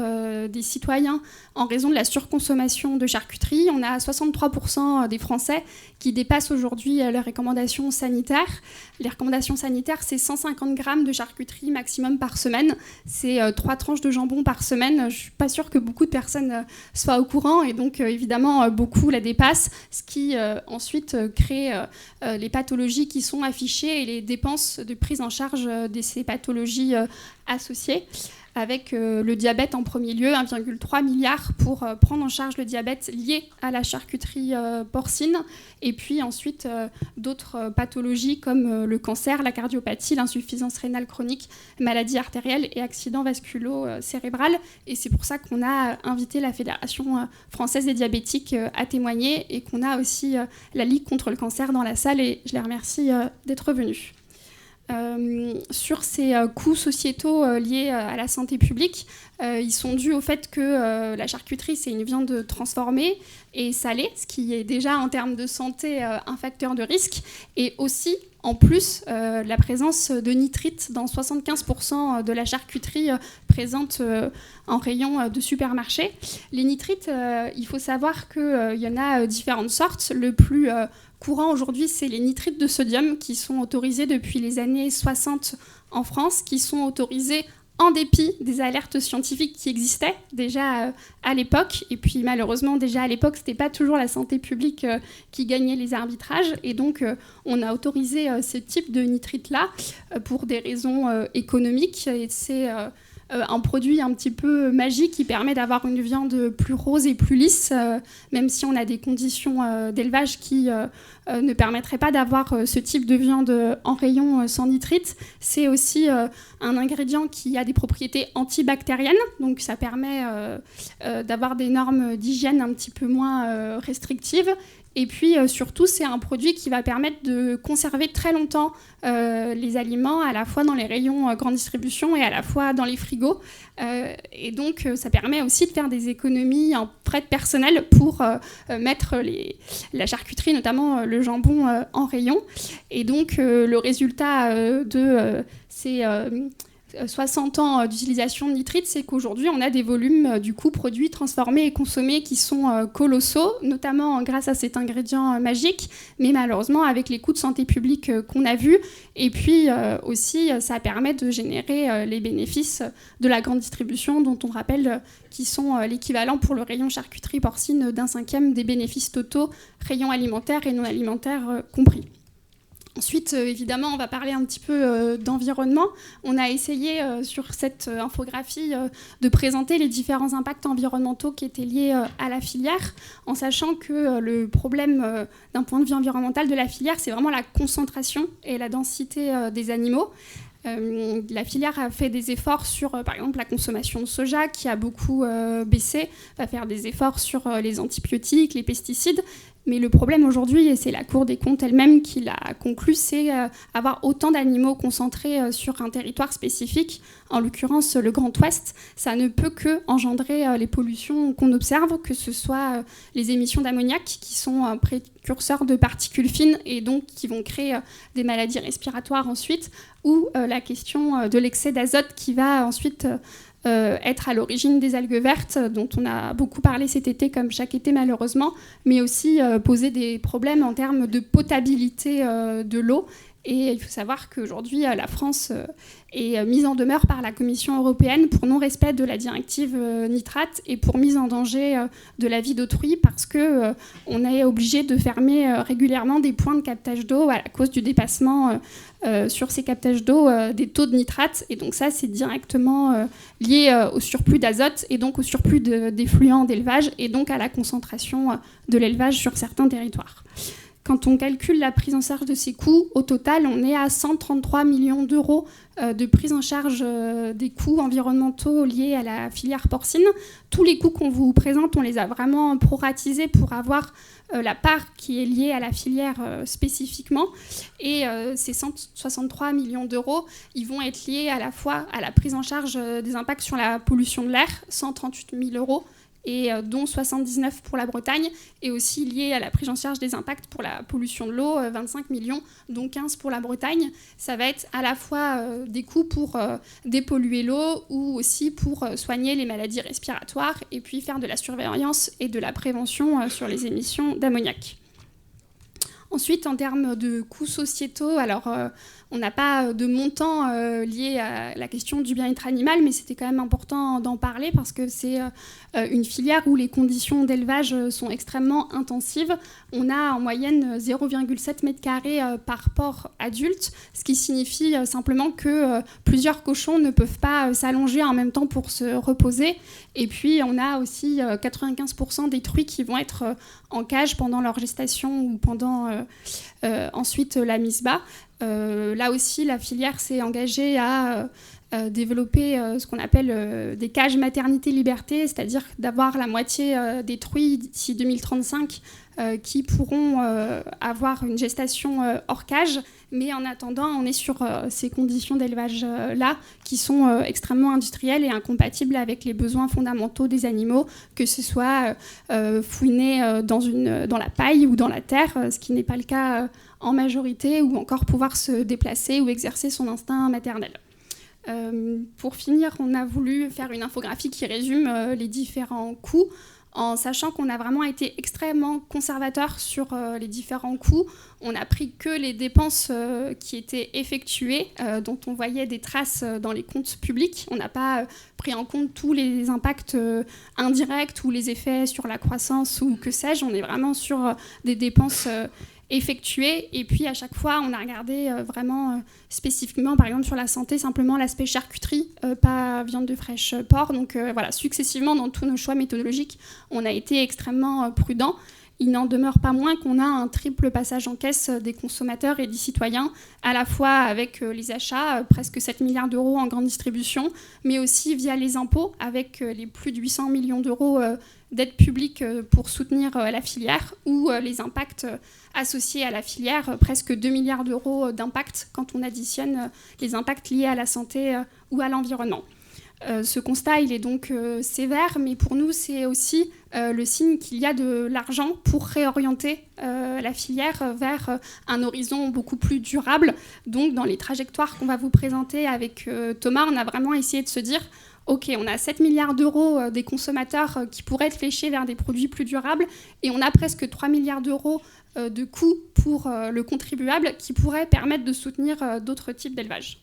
des citoyens en raison de la surconsommation de charcuterie. On a 63% des Français qui dépassent aujourd'hui leurs recommandations sanitaires. Les recommandations sanitaires, c'est 150 grammes de charcuterie maximum par semaine. C'est 3 tranches de jambon par semaine. Je ne suis pas sûre que beaucoup de personnes soient au courant, et donc évidemment, beaucoup la dépassent, ce qui ensuite crée les pathologies qui sont affichées et les dépenses de prise en charge de ces pathologies associées, avec le diabète en premier lieu, 1,3 milliard pour prendre en charge le diabète lié à la charcuterie porcine, et puis ensuite d'autres pathologies comme le cancer, la cardiopathie, l'insuffisance rénale chronique, maladies artérielles et accidents vasculo-cérébral. Et c'est pour ça qu'on a invité la Fédération française des diabétiques à témoigner, et qu'on a aussi la Ligue contre le cancer dans la salle, et je les remercie d'être venus. Sur ces coûts sociétaux liés à la santé publique, ils sont dus au fait que la charcuterie, c'est une viande transformée et salée, ce qui est déjà en termes de santé un facteur de risque, et aussi en plus la présence de nitrites dans 75% de la charcuterie présente en rayon de supermarché. Les nitrites, il faut savoir qu'il y en a différentes sortes. Le plus courant aujourd'hui, c'est les nitrites de sodium qui sont autorisés depuis les années 60 en France, qui sont autorisés en dépit des alertes scientifiques qui existaient déjà à l'époque. Et puis malheureusement, déjà à l'époque, ce n'était pas toujours la santé publique qui gagnait les arbitrages. Et donc, on a autorisé ce type de nitrite-là pour des raisons économiques. Et c'est un produit un petit peu magique qui permet d'avoir une viande plus rose et plus lisse, même si on a des conditions d'élevage qui ne permettraient pas d'avoir ce type de viande en rayon sans nitrite. C'est aussi un ingrédient qui a des propriétés antibactériennes, donc ça permet d'avoir des normes d'hygiène un petit peu moins restrictives. Et puis surtout, c'est un produit qui va permettre de conserver très longtemps les aliments, à la fois dans les rayons grande distribution et à la fois dans les frigos. Et donc, ça permet aussi de faire des économies en frais de personnel pour mettre la charcuterie, notamment le jambon, en rayon. Et donc, le résultat de ces 60 ans d'utilisation de nitrites, c'est qu'aujourd'hui, on a des volumes du coup produits, transformés et consommés qui sont colossaux, notamment grâce à cet ingrédient magique, mais malheureusement avec les coûts de santé publique qu'on a vus. Et puis aussi, ça permet de générer les bénéfices de la grande distribution, dont on rappelle qui sont l'équivalent pour le rayon charcuterie porcine d'1/5 des bénéfices totaux, rayons alimentaires et non alimentaires compris. Ensuite, évidemment, on va parler un petit peu d'environnement. On a essayé sur cette infographie de présenter les différents impacts environnementaux qui étaient liés à la filière, en sachant que le problème d'un point de vue environnemental de la filière, c'est vraiment la concentration et la densité des animaux. La filière a fait des efforts sur, par exemple, la consommation de soja qui a beaucoup baissé, va faire des efforts sur les antibiotiques, les pesticides. Mais le problème aujourd'hui, et c'est la Cour des comptes elle-même qui l'a conclu, c'est avoir autant d'animaux concentrés sur un territoire spécifique, en l'occurrence le Grand Ouest. Ça ne peut que engendrer les pollutions qu'on observe, que ce soit les émissions d'ammoniac, qui sont précurseurs de particules fines et donc qui vont créer des maladies respiratoires ensuite, ou la question de l'excès d'azote qui va ensuite être à l'origine des algues vertes, dont on a beaucoup parlé cet été, comme chaque été malheureusement, mais aussi poser des problèmes en termes de potabilité de l'eau. Et il faut savoir qu'aujourd'hui, la France est mise en demeure par la Commission européenne pour non-respect de la directive nitrate et pour mise en danger de la vie d'autrui, parce qu'on est obligé de fermer régulièrement des points de captage d'eau à cause du dépassement sur ces captages d'eau des taux de nitrate. Et donc ça, c'est directement lié au surplus d'azote et donc au surplus d'effluents d'élevage et donc à la concentration de l'élevage sur certains territoires. Quand on calcule la prise en charge de ces coûts, au total, on est à 133 millions d'euros de prise en charge des coûts environnementaux liés à la filière porcine. Tous les coûts qu'on vous présente, on les a vraiment proratisés pour avoir la part qui est liée à la filière spécifiquement. Et ces 163 millions d'euros, ils vont être liés à la fois à la prise en charge des impacts sur la pollution de l'air, 138 000 euros, et dont 79 pour la Bretagne, et aussi lié à la prise en charge des impacts pour la pollution de l'eau, 25 millions, dont 15 pour la Bretagne. Ça va être à la fois des coûts pour dépolluer l'eau ou aussi pour soigner les maladies respiratoires et puis faire de la surveillance et de la prévention sur les émissions d'ammoniac. Ensuite, en termes de coûts sociétaux, alors on n'a pas de montant lié à la question du bien-être animal, mais c'était quand même important d'en parler parce que c'est une filière où les conditions d'élevage sont extrêmement intensives. On a en moyenne 0,7 m² par porc adulte, ce qui signifie simplement que plusieurs cochons ne peuvent pas s'allonger en même temps pour se reposer. Et puis, on a aussi 95% des truies qui vont être en cage pendant leur gestation ou pendant ensuite la mise bas. Là aussi, la filière s'est engagée à développer ce qu'on appelle des cages maternité-liberté, c'est-à-dire d'avoir la moitié des truies d'ici 2035 qui pourront avoir une gestation hors cage. Mais en attendant, on est sur ces conditions d'élevage-là qui sont extrêmement industrielles et incompatibles avec les besoins fondamentaux des animaux, que ce soit fouiner dans la paille ou dans la terre, ce qui n'est pas le cas en majorité, ou encore pouvoir se déplacer ou exercer son instinct maternel. Pour finir, on a voulu faire une infographie qui résume les différents coûts, en sachant qu'on a vraiment été extrêmement conservateur sur les différents coûts. On n'a pris que les dépenses qui étaient effectuées, dont on voyait des traces dans les comptes publics. On n'a pas pris en compte tous les impacts indirects ou les effets sur la croissance ou que sais-je. On est vraiment sur des dépenses effectuées. Et puis à chaque fois, on a regardé vraiment spécifiquement, par exemple sur la santé, simplement l'aspect charcuterie, pas viande de fraîche porc. Donc voilà, successivement dans tous nos choix méthodologiques, on a été extrêmement prudents. Il n'en demeure pas moins qu'on a un triple passage en caisse des consommateurs et des citoyens, à la fois avec les achats, presque 7 milliards d'euros en grande distribution, mais aussi via les impôts, avec les plus de 800 millions d'euros d'aide publique pour soutenir la filière, ou les impacts associés à la filière, presque 2 milliards d'euros d'impact quand on additionne les impacts liés à la santé ou à l'environnement. Ce constat, il est donc sévère, mais pour nous, c'est aussi le signe qu'il y a de l'argent pour réorienter la filière vers un horizon beaucoup plus durable. Donc, dans les trajectoires qu'on va vous présenter avec Thomas, on a vraiment essayé de se dire OK, on a 7 milliards d'euros des consommateurs qui pourraient être fléchés vers des produits plus durables, et on a presque 3 milliards d'euros de coûts pour le contribuable qui pourraient permettre de soutenir d'autres types d'élevage.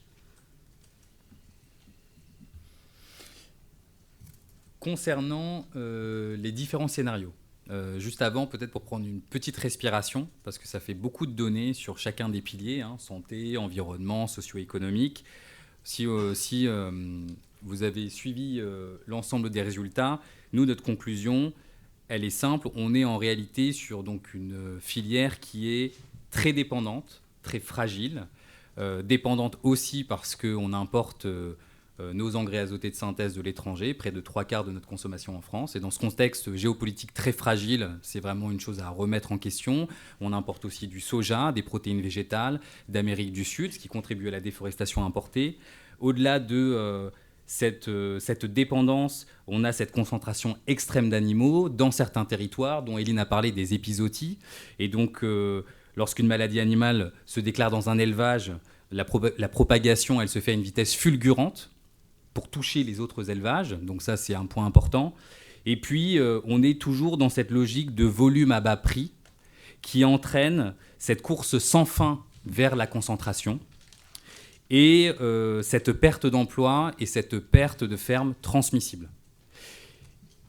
Concernant les différents scénarios, juste avant, peut-être pour prendre une petite respiration, parce que ça fait beaucoup de données sur chacun des piliers, santé, environnement, socio-économique. Si vous avez suivi l'ensemble des résultats, nous, notre conclusion, elle est simple. On est en réalité sur donc, une filière qui est très dépendante, très fragile, dépendante aussi parce qu'on importe nos engrais azotés de synthèse de l'étranger, près de 3/4 de notre consommation en France. Et dans ce contexte géopolitique très fragile, c'est vraiment une chose à remettre en question. On importe aussi du soja, des protéines végétales d'Amérique du Sud, ce qui contribue à la déforestation importée. Au-delà de cette dépendance, on a cette concentration extrême d'animaux dans certains territoires, dont Éline a parlé des épizooties. Et donc, lorsqu'une maladie animale se déclare dans un élevage, la propagation, elle se fait à une vitesse fulgurante pour toucher les autres élevages. Donc ça, c'est un point important. Et puis, on est toujours dans cette logique de volume à bas prix qui entraîne cette course sans fin vers la concentration et cette perte d'emploi et cette perte de fermes transmissibles.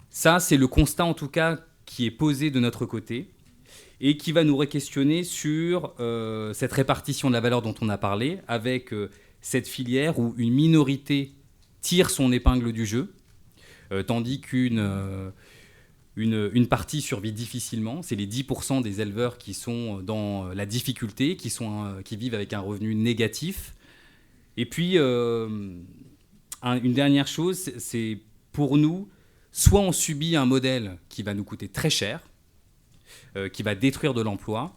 Ça, c'est le constat, en tout cas, qui est posé de notre côté et qui va nous re-questionner sur cette répartition de la valeur dont on a parlé, avec cette filière où une minorité tire son épingle du jeu, tandis qu'une partie survit difficilement. C'est les 10% des éleveurs qui sont dans la difficulté, qui vivent avec un revenu négatif. Et puis, une dernière chose, c'est pour nous, soit on subit un modèle qui va nous coûter très cher, qui va détruire de l'emploi,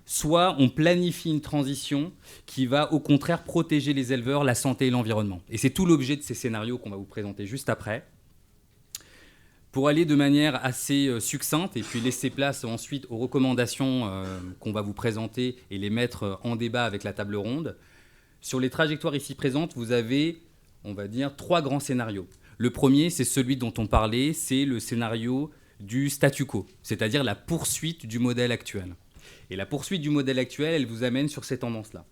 soit on planifie une transition qui va au contraire protéger les éleveurs, la santé et l'environnement. Et c'est tout l'objet de ces scénarios qu'on va vous présenter juste après. Pour aller de manière assez succincte et puis laisser place ensuite aux recommandations qu'on va vous présenter et les mettre en débat avec la table ronde, sur les trajectoires ici présentes, vous avez, on va dire, 3 grands scénarios. Le premier, c'est celui dont on parlait, c'est le scénario du statu quo, c'est-à-dire la poursuite du modèle actuel. Et la poursuite du modèle actuel, elle vous amène sur ces tendances-là.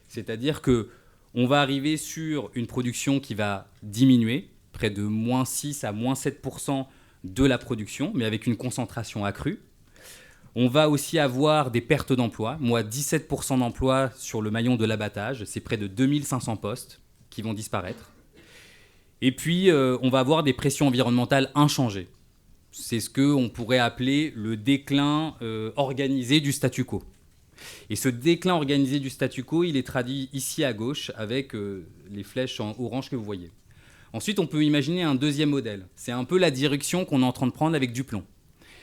C'est-à-dire qu'on va arriver sur une production qui va diminuer, près de moins 6 à moins 7% de la production, mais avec une concentration accrue. On va aussi avoir des pertes d'emplois, moins 17% d'emplois sur le maillon de l'abattage, c'est près de 2500 postes qui vont disparaître. Et puis, on va avoir des pressions environnementales inchangées. C'est ce qu'on pourrait appeler le déclin organisé du statu quo. Et ce déclin organisé du statu quo, il est traduit ici à gauche avec les flèches en orange que vous voyez. Ensuite, on peut imaginer un deuxième modèle. C'est un peu la direction qu'on est en train de prendre avec Duplon.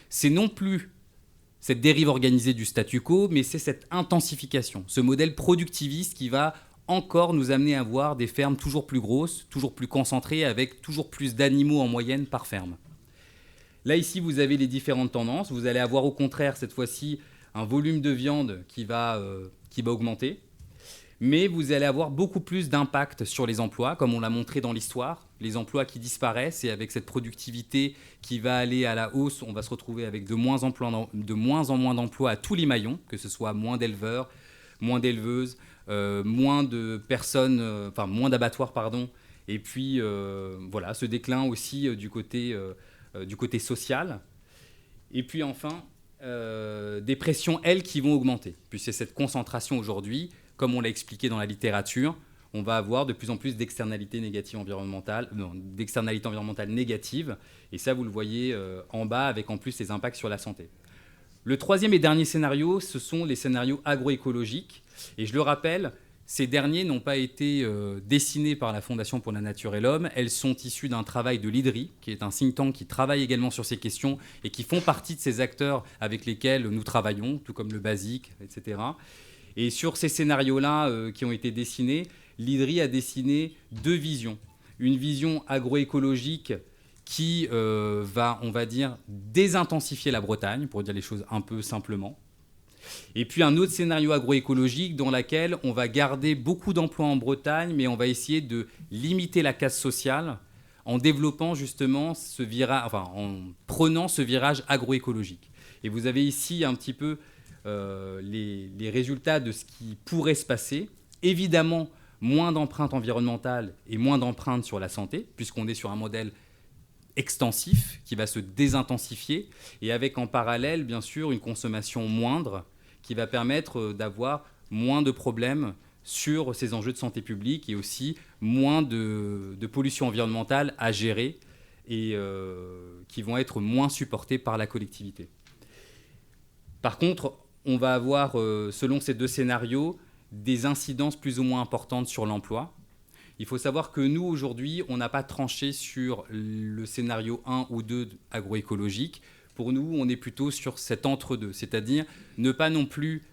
C'est non plus cette dérive organisée du statu quo, mais c'est cette intensification, ce modèle productiviste qui va encore nous amener à voir des fermes toujours plus grosses, toujours plus concentrées, avec toujours plus d'animaux en moyenne par ferme. Là, ici, vous avez les différentes tendances. Vous allez avoir au contraire, cette fois-ci, un volume de viande qui va augmenter. Mais vous allez avoir beaucoup plus d'impact sur les emplois, comme on l'a montré dans l'histoire. Les emplois qui disparaissent et avec cette productivité qui va aller à la hausse, on va se retrouver avec de moins en moins d'emplois à tous les maillons, que ce soit moins d'éleveurs, moins d'éleveuses, moins de personnes, moins d'abattoirs, pardon. Et puis, voilà, ce déclin aussi du côté social. Et puis enfin, des pressions, elles, qui vont augmenter. Puis c'est cette concentration aujourd'hui, comme on l'a expliqué dans la littérature, on va avoir de plus en plus d'externalités environnementales négatives. Et ça, vous le voyez en bas, avec en plus les impacts sur la santé. Le troisième et dernier scénario, ce sont les scénarios agroécologiques. Et je le rappelle, ces derniers n'ont pas été dessinés par la Fondation pour la Nature et l'Homme. Elles sont issues d'un travail de l'IDRI, qui est un think tank qui travaille également sur ces questions et qui font partie de ces acteurs avec lesquels nous travaillons, tout comme le BASIC, etc. Et sur ces scénarios-là qui ont été dessinés, l'IDRI a dessiné 2 visions. une vision agroécologique qui va, on va dire, désintensifier la Bretagne, pour dire les choses un peu simplement. Et puis un autre scénario agroécologique dans lequel on va garder beaucoup d'emplois en Bretagne, mais on va essayer de limiter la casse sociale en développant justement ce virage, enfin en prenant ce virage agroécologique. Et vous avez ici un petit peu les résultats de ce qui pourrait se passer. Évidemment, moins d'empreintes environnementales et moins d'empreintes sur la santé, puisqu'on est sur un modèle extensif qui va se désintensifier, et avec en parallèle, bien sûr, une consommation moindre qui va permettre d'avoir moins de problèmes sur ces enjeux de santé publique et aussi moins de pollution environnementale à gérer et qui vont être moins supportés par la collectivité. Par contre, on va avoir, selon ces deux scénarios, des incidences plus ou moins importantes sur l'emploi. Il faut savoir que nous, aujourd'hui, on n'a pas tranché sur le scénario 1 ou 2 agroécologique. Pour nous, on est plutôt sur cet entre-deux, c'est-à-dire ne pas non plus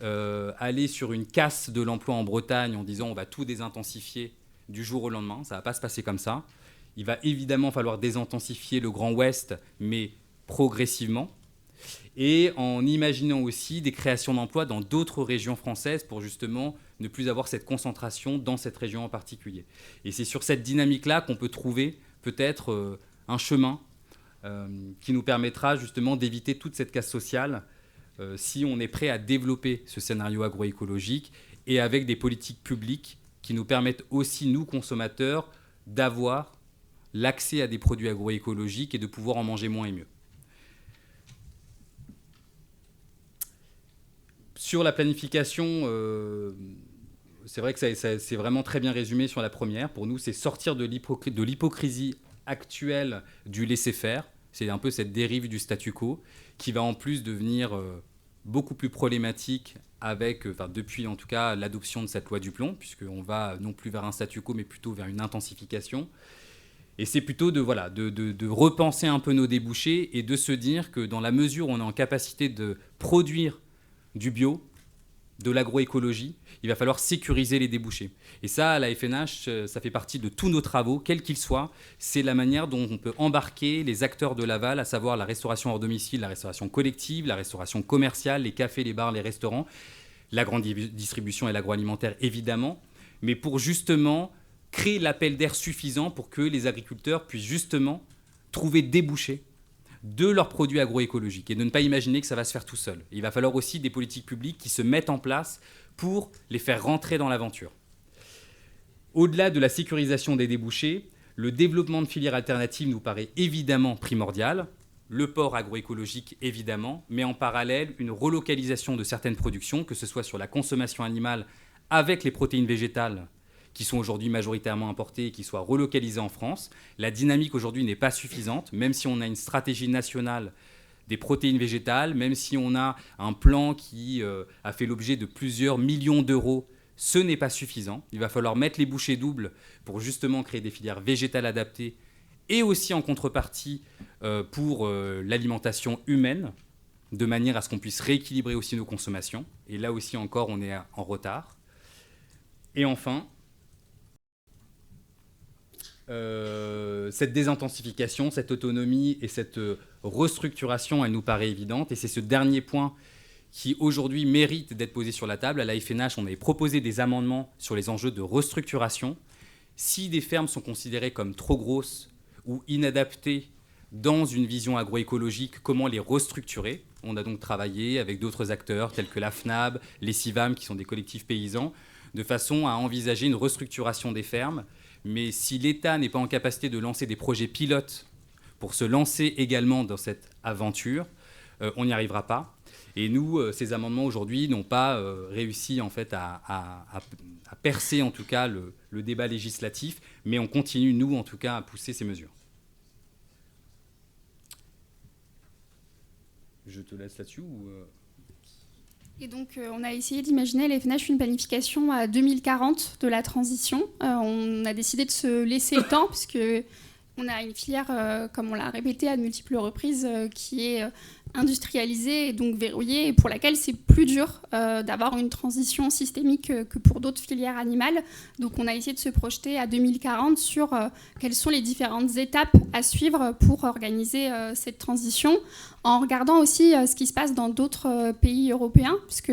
aller sur une casse de l'emploi en Bretagne en disant on va tout désintensifier du jour au lendemain. Ça ne va pas se passer comme ça. Il va évidemment falloir désintensifier le Grand Ouest, mais progressivement. Et en imaginant aussi des créations d'emplois dans d'autres régions françaises pour justement ne plus avoir cette concentration dans cette région en particulier. Et c'est sur cette dynamique-là qu'on peut trouver peut-être un chemin qui nous permettra justement d'éviter toute cette casse sociale si on est prêt à développer ce scénario agroécologique et avec des politiques publiques qui nous permettent aussi, nous consommateurs, d'avoir l'accès à des produits agroécologiques et de pouvoir en manger moins et mieux. Sur la planification, c'est vrai que c'est vraiment très bien résumé sur la première. Pour nous, c'est sortir de l'hypocrisie actuelle du laisser-faire. C'est un peu cette dérive du statu quo qui va en plus devenir beaucoup plus problématique depuis en tout cas l'adoption de cette loi du plomb, puisqu'on va non plus vers un statu quo, mais plutôt vers une intensification. Et c'est plutôt de repenser un peu nos débouchés et de se dire que dans la mesure où on est en capacité de produire du bio, de l'agroécologie, il va falloir sécuriser les débouchés. Et ça, à la FNH, ça fait partie de tous nos travaux, quels qu'ils soient. C'est la manière dont on peut embarquer les acteurs de l'aval, à savoir la restauration hors domicile, la restauration collective, la restauration commerciale, les cafés, les bars, les restaurants, la grande distribution et l'agroalimentaire, évidemment, mais pour justement créer l'appel d'air suffisant pour que les agriculteurs puissent justement trouver des débouchés de leurs produits agroécologiques et de ne pas imaginer que ça va se faire tout seul. Il va falloir aussi des politiques publiques qui se mettent en place pour les faire rentrer dans l'aventure. Au-delà de la sécurisation des débouchés, le développement de filières alternatives nous paraît évidemment primordial. Le porc agroécologique, évidemment, mais en parallèle, une relocalisation de certaines productions, que ce soit sur la consommation animale avec les protéines végétales qui sont aujourd'hui majoritairement importées et qui soient relocalisées en France. La dynamique aujourd'hui n'est pas suffisante, même si on a une stratégie nationale des protéines végétales, même si on a un plan qui a fait l'objet de plusieurs millions d'euros, ce n'est pas suffisant. Il va falloir mettre les bouchées doubles pour justement créer des filières végétales adaptées et aussi en contrepartie pour l'alimentation humaine, de manière à ce qu'on puisse rééquilibrer aussi nos consommations. Et là aussi encore, on est en retard. Et enfin, cette désintensification, cette autonomie et cette restructuration, elle nous paraît évidente. Et c'est ce dernier point qui aujourd'hui mérite d'être posé sur la table. À la FNH, on avait proposé des amendements sur les enjeux de restructuration. Si des fermes sont considérées comme trop grosses ou inadaptées dans une vision agroécologique, comment les restructurer ? On a donc travaillé avec d'autres acteurs tels que la FNAB, les CIVAM, qui sont des collectifs paysans, de façon à envisager une restructuration des fermes. Mais si l'État n'est pas en capacité de lancer des projets pilotes pour se lancer également dans cette aventure, on n'y arrivera pas. Et nous, ces amendements aujourd'hui n'ont pas réussi en fait à percer en tout cas le débat législatif, mais on continue, nous en tout cas, à pousser ces mesures. Je te laisse là-dessus ou Et donc, on a essayé d'imaginer à la FNH une planification à 2040 de la transition. On a décidé de se laisser le temps, puisque On a une filière, comme on l'a répété à de multiples reprises, qui est industrialisée et donc verrouillée, et pour laquelle c'est plus dur d'avoir une transition systémique que pour d'autres filières animales. Donc on a essayé de se projeter à 2040 sur quelles sont les différentes étapes à suivre pour organiser cette transition, en regardant aussi ce qui se passe dans d'autres pays européens, puisque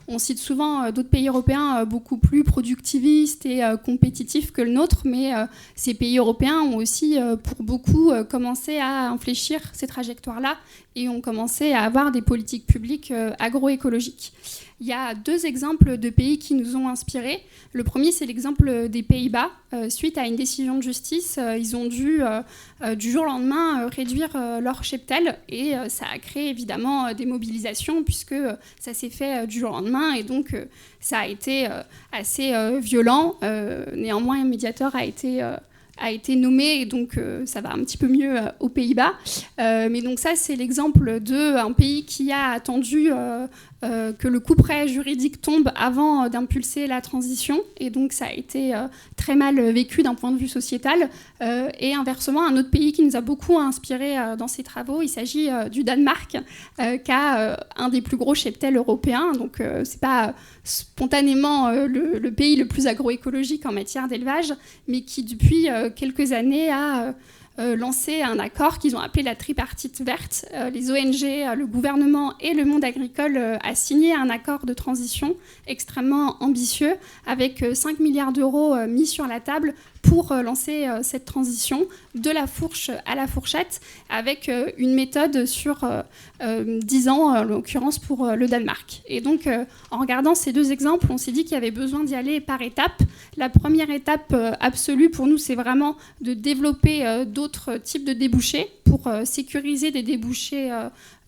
on cite souvent d'autres pays européens beaucoup plus productivistes et compétitifs que le nôtre, mais ces pays européens ont aussi, pour beaucoup, commencé à infléchir ces trajectoires-là et ont commencé à avoir des politiques publiques agroécologiques. Il y a 2 exemples de pays qui nous ont inspirés. Le premier, c'est l'exemple des Pays-Bas. Suite à une décision de justice, ils ont dû, du jour au lendemain, réduire leur cheptel. Et ça a créé évidemment des mobilisations, puisque ça s'est fait du jour au lendemain. Et donc, ça a été assez violent. Néanmoins, un médiateur a été nommé, et donc ça va un petit peu mieux aux Pays-Bas. Mais donc ça, c'est l'exemple d'un pays qui a attendu que le couperet juridique tombe avant d'impulser la transition, et donc ça a été très mal vécu d'un point de vue sociétal. Et inversement, un autre pays qui nous a beaucoup inspiré dans ses travaux, il s'agit du Danemark, qui a un des plus gros cheptels européens. Donc c'est pas spontanément le pays le plus agroécologique en matière d'élevage, mais qui depuis quelques années a lancé un accord qu'ils ont appelé la tripartite verte. Les ONG, le gouvernement et le monde agricole a signé un accord de transition extrêmement ambitieux, avec 5 milliards d'euros mis sur la table pour lancer cette transition de la fourche à la fourchette, avec une méthode sur 10 ans, en l'occurrence pour le Danemark. Et donc, en regardant ces 2 exemples, on s'est dit qu'il y avait besoin d'y aller par étapes. La première étape absolue pour nous, c'est vraiment de développer d'autres types de débouchés pour sécuriser des débouchés,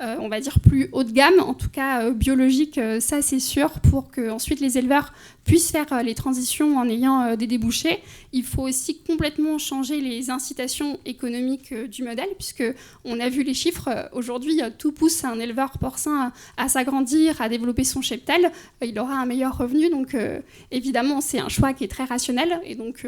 on va dire, plus haut de gamme, en tout cas biologiques, ça c'est sûr, pour que ensuite les éleveurs puissent faire les transitions en ayant des débouchés. Il faut aussi complètement changer les incitations économiques du modèle, puisqu'on a vu les chiffres. Aujourd'hui, tout pousse un éleveur porcin à s'agrandir, à développer son cheptel. Il aura un meilleur revenu. Donc, évidemment, c'est un choix qui est très rationnel. Et donc,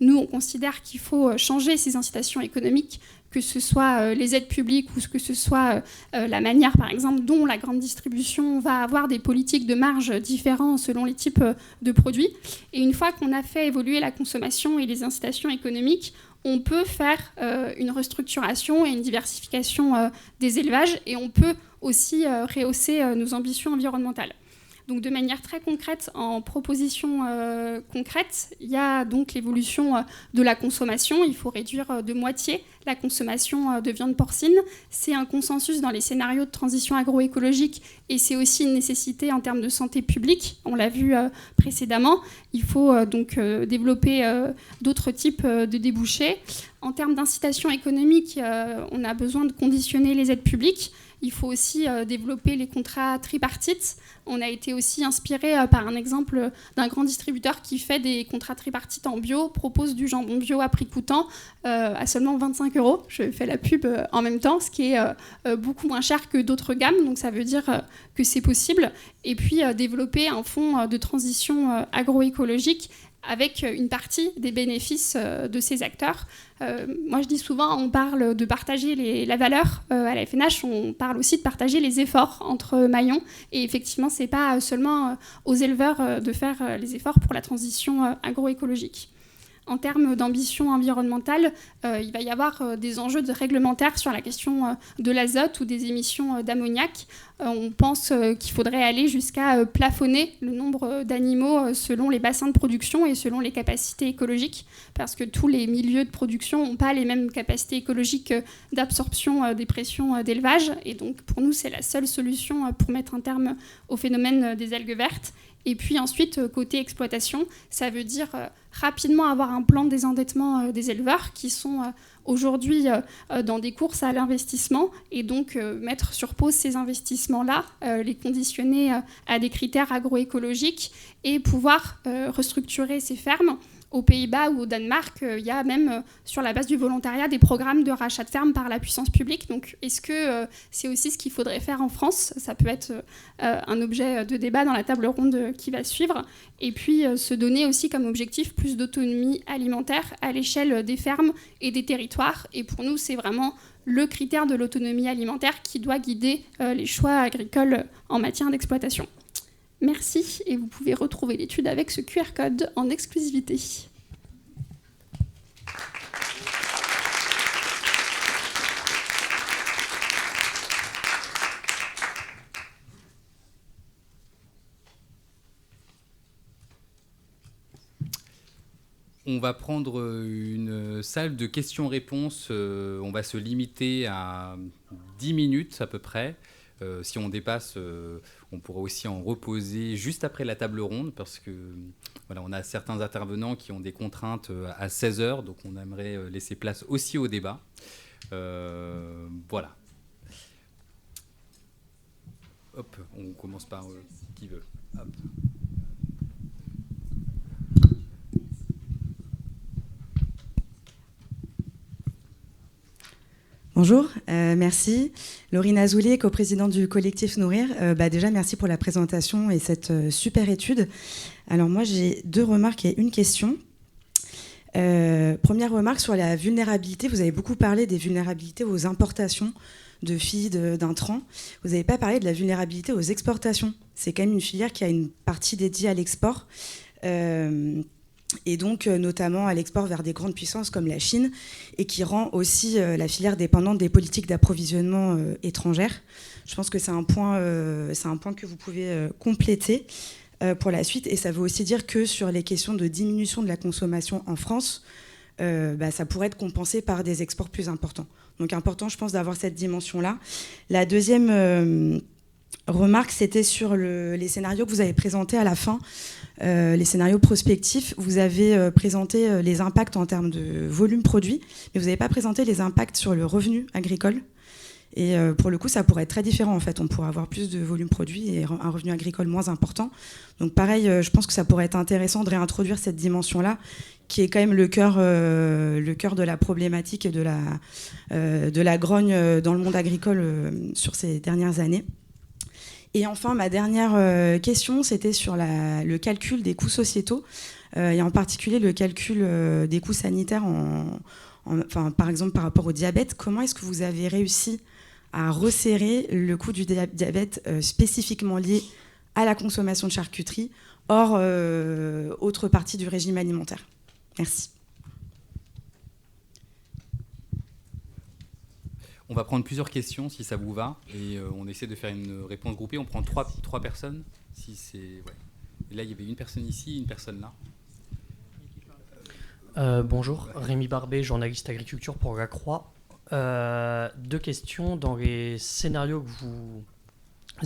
nous, on considère qu'il faut changer ces incitations économiques, que ce soit les aides publiques ou que ce soit la manière, par exemple, dont la grande distribution va avoir des politiques de marge différentes selon les types de produits. Et une fois qu'on a fait évoluer la consommation et les incitations économiques, on peut faire une restructuration et une diversification des élevages, et on peut aussi rehausser nos ambitions environnementales. Donc de manière très concrète, en proposition concrète, il y a donc l'évolution de la consommation. Il faut réduire de moitié la consommation de viande porcine. C'est un consensus dans les scénarios de transition agroécologique, et c'est aussi une nécessité en termes de santé publique. On l'a vu précédemment. Il faut donc développer d'autres types de débouchés. En termes d'incitation économique, on a besoin de conditionner les aides publiques. Il faut aussi développer les contrats tripartites. On a été aussi inspiré par un exemple d'un grand distributeur qui fait des contrats tripartites en bio, propose du jambon bio à prix coûtant à seulement 25 €. Je fais la pub en même temps, ce qui est beaucoup moins cher que d'autres gammes. Donc ça veut dire que c'est possible. Et puis développer un fonds de transition agroécologique avec une partie des bénéfices de ces acteurs. Moi, je dis souvent, on parle de partager la valeur. À la FNH, on parle aussi de partager les efforts entre maillons. Et effectivement, ce n'est pas seulement aux éleveurs de faire les efforts pour la transition agroécologique. En termes d'ambition environnementale, il va y avoir des enjeux réglementaires sur la question de l'azote ou des émissions d'ammoniac. On pense qu'il faudrait aller jusqu'à plafonner le nombre d'animaux selon les bassins de production et selon les capacités écologiques, parce que tous les milieux de production n'ont pas les mêmes capacités écologiques d'absorption des pressions d'élevage. Et donc, pour nous, c'est la seule solution pour mettre un terme au phénomène des algues vertes. Et puis ensuite, côté exploitation, ça veut dire rapidement avoir un plan de désendettement des éleveurs qui sont aujourd'hui dans des courses à l'investissement, et donc mettre sur pause ces investissements-là, les conditionner à des critères agroécologiques et pouvoir restructurer ces fermes aux Pays-Bas ou au Danemark, il y a même, sur la base du volontariat, des programmes de rachat de fermes par la puissance publique. Donc, est-ce que c'est aussi ce qu'il faudrait faire en France ? Ça peut être un objet de débat dans la table ronde qui va suivre. Et puis, se donner aussi comme objectif plus d'autonomie alimentaire à l'échelle des fermes et des territoires. Et pour nous, c'est vraiment le critère de l'autonomie alimentaire qui doit guider les choix agricoles en matière d'exploitation. Merci, et vous pouvez retrouver l'étude avec ce QR code en exclusivité. On va prendre une salle de questions-réponses. On va se limiter à 10 minutes à peu près. Si on dépasse, on pourra aussi en reposer juste après la table ronde parce que voilà, on a certains intervenants qui ont des contraintes à 16h, donc on aimerait laisser place aussi au débat. Voilà. Hop, on commence par qui veut. Hop. Bonjour, merci. Laurine Azoulay, coprésidente du collectif Nourrir. Déjà, merci pour la présentation et cette super étude. Alors moi, j'ai 2 remarques et une question. Première remarque sur la vulnérabilité. Vous avez beaucoup parlé des vulnérabilités aux importations de feed, d'intrants. Vous n'avez pas parlé de la vulnérabilité aux exportations. C'est quand même une filière qui a une partie dédiée à l'export. Et donc notamment à l'export vers des grandes puissances comme la Chine, et qui rend aussi la filière dépendante des politiques d'approvisionnement étrangères. Je pense que c'est un point que vous pouvez compléter pour la suite, et ça veut aussi dire que sur les questions de diminution de la consommation en France, ça pourrait être compensé par des exports plus importants. Donc important, je pense, d'avoir cette dimension-là. La deuxième remarque, c'était sur les scénarios que vous avez présentés à la fin, les scénarios prospectifs. Vous avez présenté les impacts en termes de volume produit, mais vous n'avez pas présenté les impacts sur le revenu agricole. Et pour le coup, ça pourrait être très différent, en fait. On pourrait avoir plus de volume produit et un revenu agricole moins important. Donc pareil, je pense que ça pourrait être intéressant de réintroduire cette dimension-là, qui est quand même le cœur de la problématique et de la grogne dans le monde agricole sur ces dernières années. Et enfin, ma dernière question, c'était sur le calcul des coûts sociétaux, et en particulier le calcul des coûts sanitaires, par exemple par rapport au diabète. Comment est-ce que vous avez réussi à resserrer le coût du diabète spécifiquement lié à la consommation de charcuterie, hors autre partie du régime alimentaire ? Merci. On va prendre plusieurs questions si ça vous va, et on essaie de faire une réponse groupée. On prend trois personnes. Si c'est, ouais. Et là, il y avait une personne ici, une personne là. Bonjour, Rémi Barbet, journaliste agriculture pour La Croix. 2 questions. Dans les scénarios que vous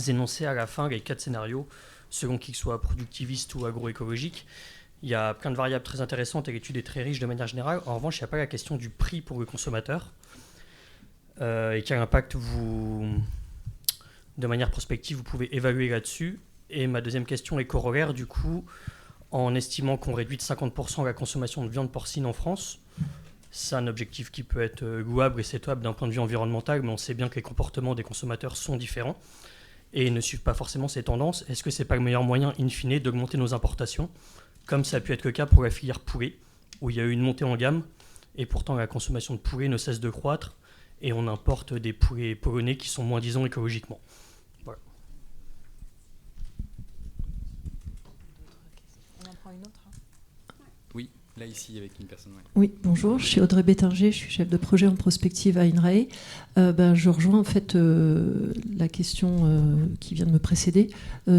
énoncez à la fin, les 4 scénarios, selon qu'ils soient productivistes ou agroécologiques, il y a plein de variables très intéressantes et l'étude est très riche de manière générale. En revanche, il n'y a pas la question du prix pour le consommateur. Et quel impact de manière prospective, vous pouvez évaluer là-dessus. Et ma deuxième question est corollaire, du coup, en estimant qu'on réduit de 50% la consommation de viande porcine en France. C'est un objectif qui peut être louable et souhaitable d'un point de vue environnemental, mais on sait bien que les comportements des consommateurs sont différents et ne suivent pas forcément ces tendances. Est-ce que ce n'est pas le meilleur moyen, in fine, d'augmenter nos importations, comme ça a pu être le cas pour la filière poulet, où il y a eu une montée en gamme, et pourtant la consommation de poulet ne cesse de croître, et on importe des poulets polonais qui sont moins disons écologiquement. Voilà. On en prend une autre. Oui, là ici avec une personne. Ouais. Oui, bonjour, je suis Audrey Bétinger, je suis chef de projet en prospective à INRAE. Je rejoins en fait la question qui vient de me précéder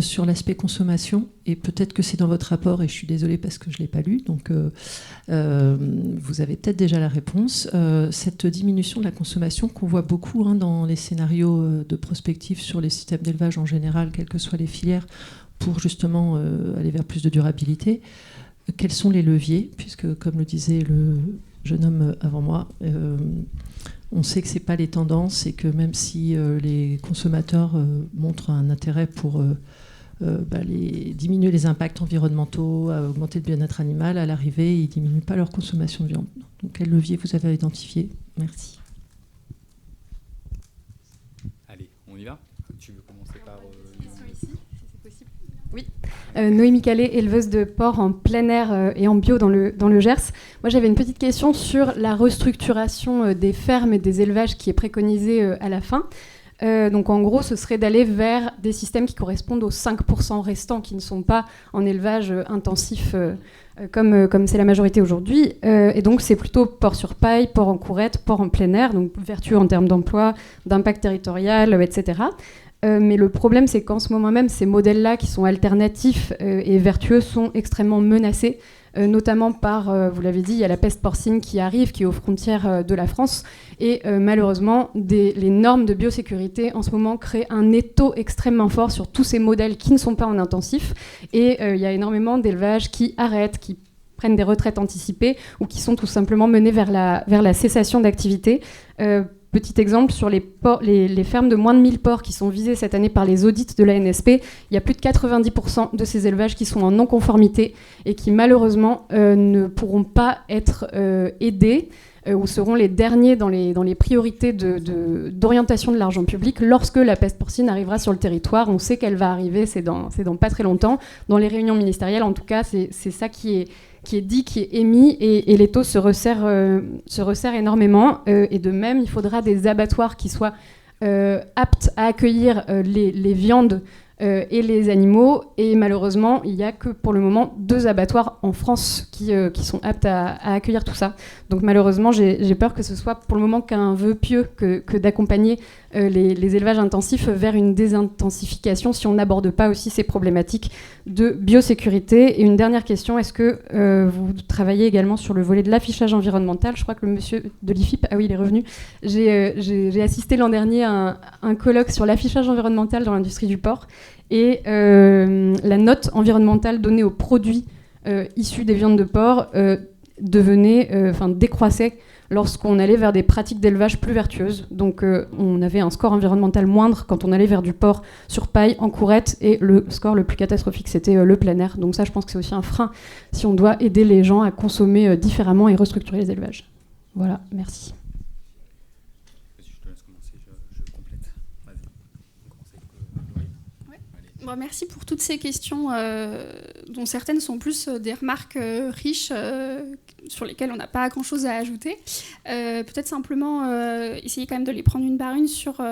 sur l'aspect consommation, et peut-être que c'est dans votre rapport, et je suis désolée parce que je ne l'ai pas lu, donc vous avez peut-être déjà la réponse. Cette diminution de la consommation qu'on voit beaucoup dans les scénarios de prospective sur les systèmes d'élevage en général, quelles que soient les filières, pour justement aller vers plus de durabilité. Quels sont les leviers ? Puisque, comme le disait le jeune homme avant moi, on sait que ce n'est pas les tendances, et que même si les consommateurs montrent un intérêt pour diminuer les impacts environnementaux, à augmenter le bien-être animal, à l'arrivée, ils ne diminuent pas leur consommation de viande. Donc, quel levier vous avez identifié? Merci. Allez, on y va. Tu veux commencer par... Oui, Noémie Calais, éleveuse de porc en plein air et en bio dans le Gers. Moi, j'avais une petite question sur la restructuration des fermes et des élevages qui est préconisée à la fin. Donc, en gros, ce serait d'aller vers des systèmes qui correspondent aux 5% restants, qui ne sont pas en élevage intensif comme c'est la majorité aujourd'hui. Et donc, c'est plutôt porc sur paille, porc en courette, porc en plein air, donc vertueux en termes d'emploi, d'impact territorial, etc. Mais le problème, c'est qu'en ce moment même, ces modèles-là, qui sont alternatifs et vertueux, sont extrêmement menacés, notamment par, vous l'avez dit, il y a la peste porcine qui arrive, qui est aux frontières de la France. Et malheureusement, les normes de biosécurité, en ce moment, créent un étau extrêmement fort sur tous ces modèles qui ne sont pas en intensif. Et il y a énormément d'élevages qui arrêtent, qui prennent des retraites anticipées ou qui sont tout simplement menés vers la cessation d'activité. Petit exemple, sur les fermes de moins de 1000 porcs qui sont visées cette année par les audits de l'ANSP, il y a plus de 90% de ces élevages qui sont en non-conformité et qui malheureusement ne pourront pas être aidés ou seront les derniers dans les priorités d'orientation de l'argent public lorsque la peste porcine arrivera sur le territoire. On sait qu'elle va arriver, c'est dans pas très longtemps. Dans les réunions ministérielles, en tout cas, c'est ça qui est dit, qui est émis, et les taux se resserrent énormément. Et de même, il faudra des abattoirs qui soient aptes à accueillir les viandes et les animaux. Et malheureusement, il n'y a que pour le moment 2 abattoirs en France qui sont aptes à accueillir tout ça. Donc malheureusement, j'ai peur que ce soit pour le moment qu'un vœu pieux que d'accompagner les élevages intensifs vers une désintensification si on n'aborde pas aussi ces problématiques de biosécurité. Et une dernière question, est-ce que vous travaillez également sur le volet de l'affichage environnemental? Je crois que le monsieur de l'IFIP, ah oui, il est revenu. J'ai assisté l'an dernier à un colloque sur l'affichage environnemental dans l'industrie du porc et la note environnementale donnée aux produits issus des viandes de porc décroissait lorsqu'on allait vers des pratiques d'élevage plus vertueuses. Donc on avait un score environnemental moindre quand on allait vers du porc sur paille, en courette, et le score le plus catastrophique, c'était le plein air. Donc ça, je pense que c'est aussi un frein si on doit aider les gens à consommer différemment et restructurer les élevages. Voilà, merci. Je te laisse commencer, je complète. Vas-y. On commence avec Laurie. Ouais. Bon, merci pour toutes ces questions, dont certaines sont plus des remarques riches, sur lesquelles on n'a pas grand-chose à ajouter. Peut-être simplement essayer quand même de les prendre une par une sur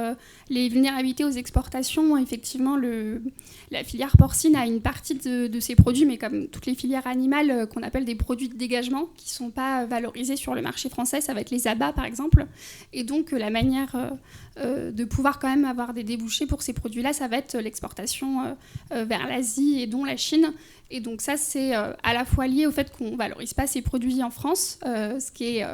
les vulnérabilités aux exportations. Effectivement, la filière porcine a une partie de ses produits, mais comme toutes les filières animales, qu'on appelle des produits de dégagement, qui ne sont pas valorisés sur le marché français. Ça va être les abats, par exemple. Et donc, la manière de pouvoir quand même avoir des débouchés pour ces produits-là, ça va être l'exportation vers l'Asie et dont la Chine. Et donc ça, c'est à la fois lié au fait qu'on ne valorise pas ces produits en France, ce qui est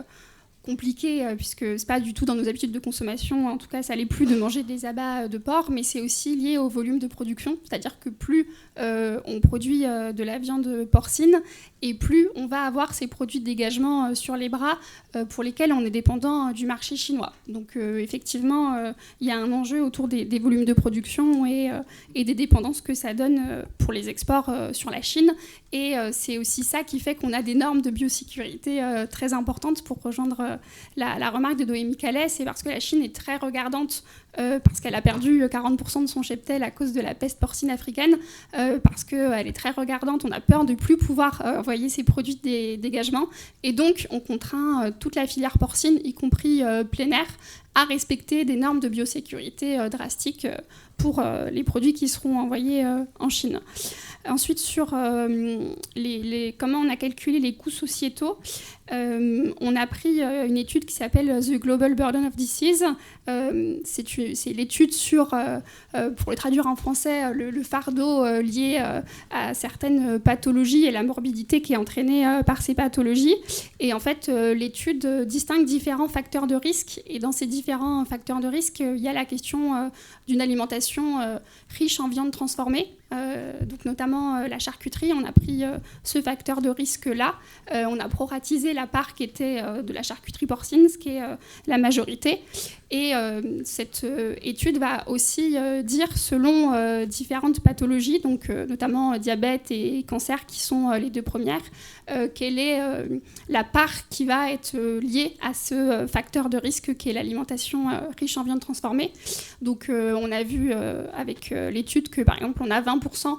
compliqué puisque ce n'est pas du tout dans nos habitudes de consommation. En tout cas, ça l'est plus de manger des abats de porc, mais c'est aussi lié au volume de production. C'est-à-dire que plus on produit de la viande porcine et plus on va avoir ces produits de dégagement sur les bras pour lesquels on est dépendant du marché chinois. Donc effectivement, il y a un enjeu autour des volumes de production et des dépendances que ça donne pour les exports sur la Chine. Et c'est aussi ça qui fait qu'on a des normes de biosécurité très importantes. Pour rejoindre la remarque de Noémie Calais, c'est parce que la Chine est très regardante, parce qu'elle a perdu 40% de son cheptel à cause de la peste porcine africaine, parce qu'elle est très regardante, on a peur de ne plus pouvoir envoyer ces produits de dégagement. Et donc, on contraint toute la filière porcine, y compris plein air, à respecter des normes de biosécurité drastiques pour les produits qui seront envoyés en Chine. Ensuite, sur comment on a calculé les coûts sociétaux, on a pris une étude qui s'appelle The Global Burden of Disease. C'est l'étude sur, pour le traduire en français, le fardeau lié à certaines pathologies et la morbidité qui est entraînée par ces pathologies. Et en fait, l'étude distingue différents facteurs de risque. Et dans ces différents facteurs de risque, il y a la question d'une alimentation riche en viande transformée, donc notamment notamment la charcuterie. On a pris ce facteur de risque-là. On a proratisé la part qui était de la charcuterie porcine, ce qui est la majorité. Et cette étude va aussi dire, selon différentes pathologies, donc notamment diabète et cancer, qui sont les deux premières, quelle est la part qui va être liée à ce facteur de risque qui est l'alimentation riche en viande transformée. Donc on a vu avec l'étude que, par exemple, on a 20%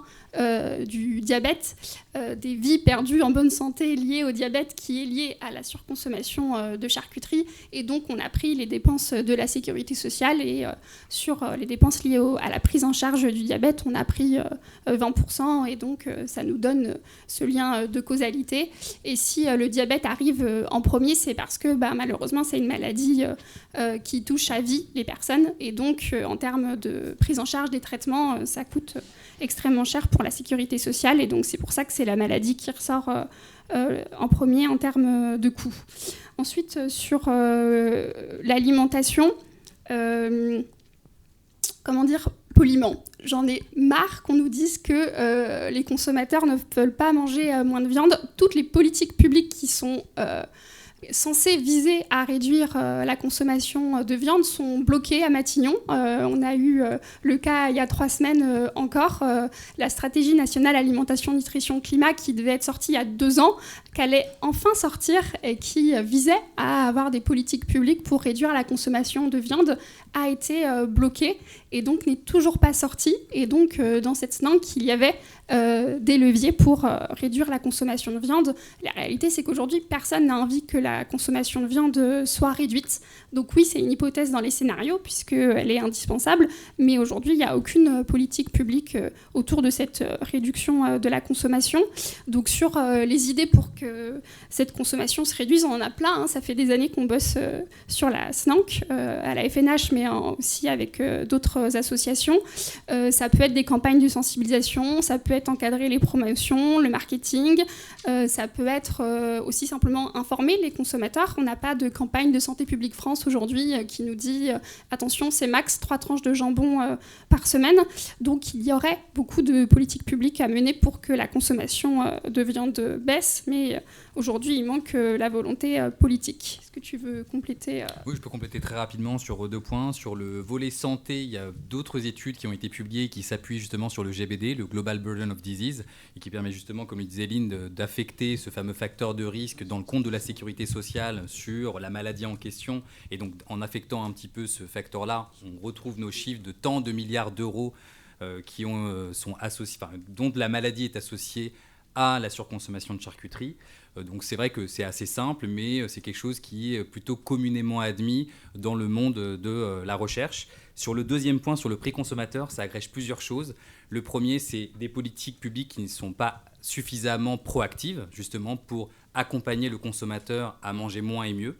du diabète, des vies perdues en bonne santé liées au diabète qui est lié à la surconsommation de charcuterie. Et donc on a pris les dépenses de la sécurité sociale et sur les dépenses liées à la prise en charge du diabète, on a pris 20%, et donc ça nous donne ce lien de causalité. Et si le diabète arrive en premier, c'est parce que malheureusement c'est une maladie qui touche à vie les personnes, et donc en termes de prise en charge des traitements, ça coûte extrêmement cher pour la sécurité sociale, et donc c'est pour ça que c'est la maladie qui ressort en premier en termes de coûts. Ensuite, sur l'alimentation, poliment. J'en ai marre qu'on nous dise que les consommateurs ne veulent pas manger moins de viande. Toutes les politiques publiques qui sont censées viser à réduire la consommation de viande sont bloquées à Matignon. On a eu le cas il y a 3 semaines encore, la stratégie nationale alimentation, nutrition, climat qui devait être sortie il y a 2 ans, qu'elle allait enfin sortir et qui visait à avoir des politiques publiques pour réduire la consommation de viande, a été bloquée et donc n'est toujours pas sortie. Et donc dans cette SNANC, il y avait des leviers pour réduire la consommation de viande. La réalité, c'est qu'aujourd'hui, personne n'a envie que la consommation de viande soit réduite. Donc oui, c'est une hypothèse dans les scénarios, puisqu'elle est indispensable, mais aujourd'hui, il n'y a aucune politique publique autour de cette réduction de la consommation. Donc sur les idées pour que cette consommation se réduise, on en a plein. Ça fait des années qu'on bosse sur la SNANC, à la FNH, mais aussi avec d'autres associations. Ça peut être des campagnes de sensibilisation, ça peut être encadrer les promotions, le marketing, ça peut être aussi simplement informer les consommateurs. On n'a pas de campagne de Santé publique France aujourd'hui qui nous dit attention, c'est max 3 tranches de jambon par semaine. Donc il y aurait beaucoup de politiques publiques à mener pour que la consommation de viande baisse, mais aujourd'hui il manque la volonté politique. Est-ce que tu veux compléter Oui, je peux compléter très rapidement sur 2 points. Sur le volet santé, il y a d'autres études qui ont été publiées qui s'appuient justement sur le GBD, le Global Burden of Disease, et qui permet justement, comme le disait Lynn, d'affecter ce fameux facteur de risque dans le compte de la sécurité sociale sur la maladie en question. Et donc en affectant un petit peu ce facteur-là, on retrouve nos chiffres de tant de milliards d'euros sont associés, dont la maladie est associée à la surconsommation de charcuterie. Donc c'est vrai que c'est assez simple, mais c'est quelque chose qui est plutôt communément admis dans le monde de la recherche. Sur le deuxième point, sur le prix consommateur, ça agrège plusieurs choses. Le premier, c'est des politiques publiques qui ne sont pas suffisamment proactives, justement, pour accompagner le consommateur à manger moins et mieux.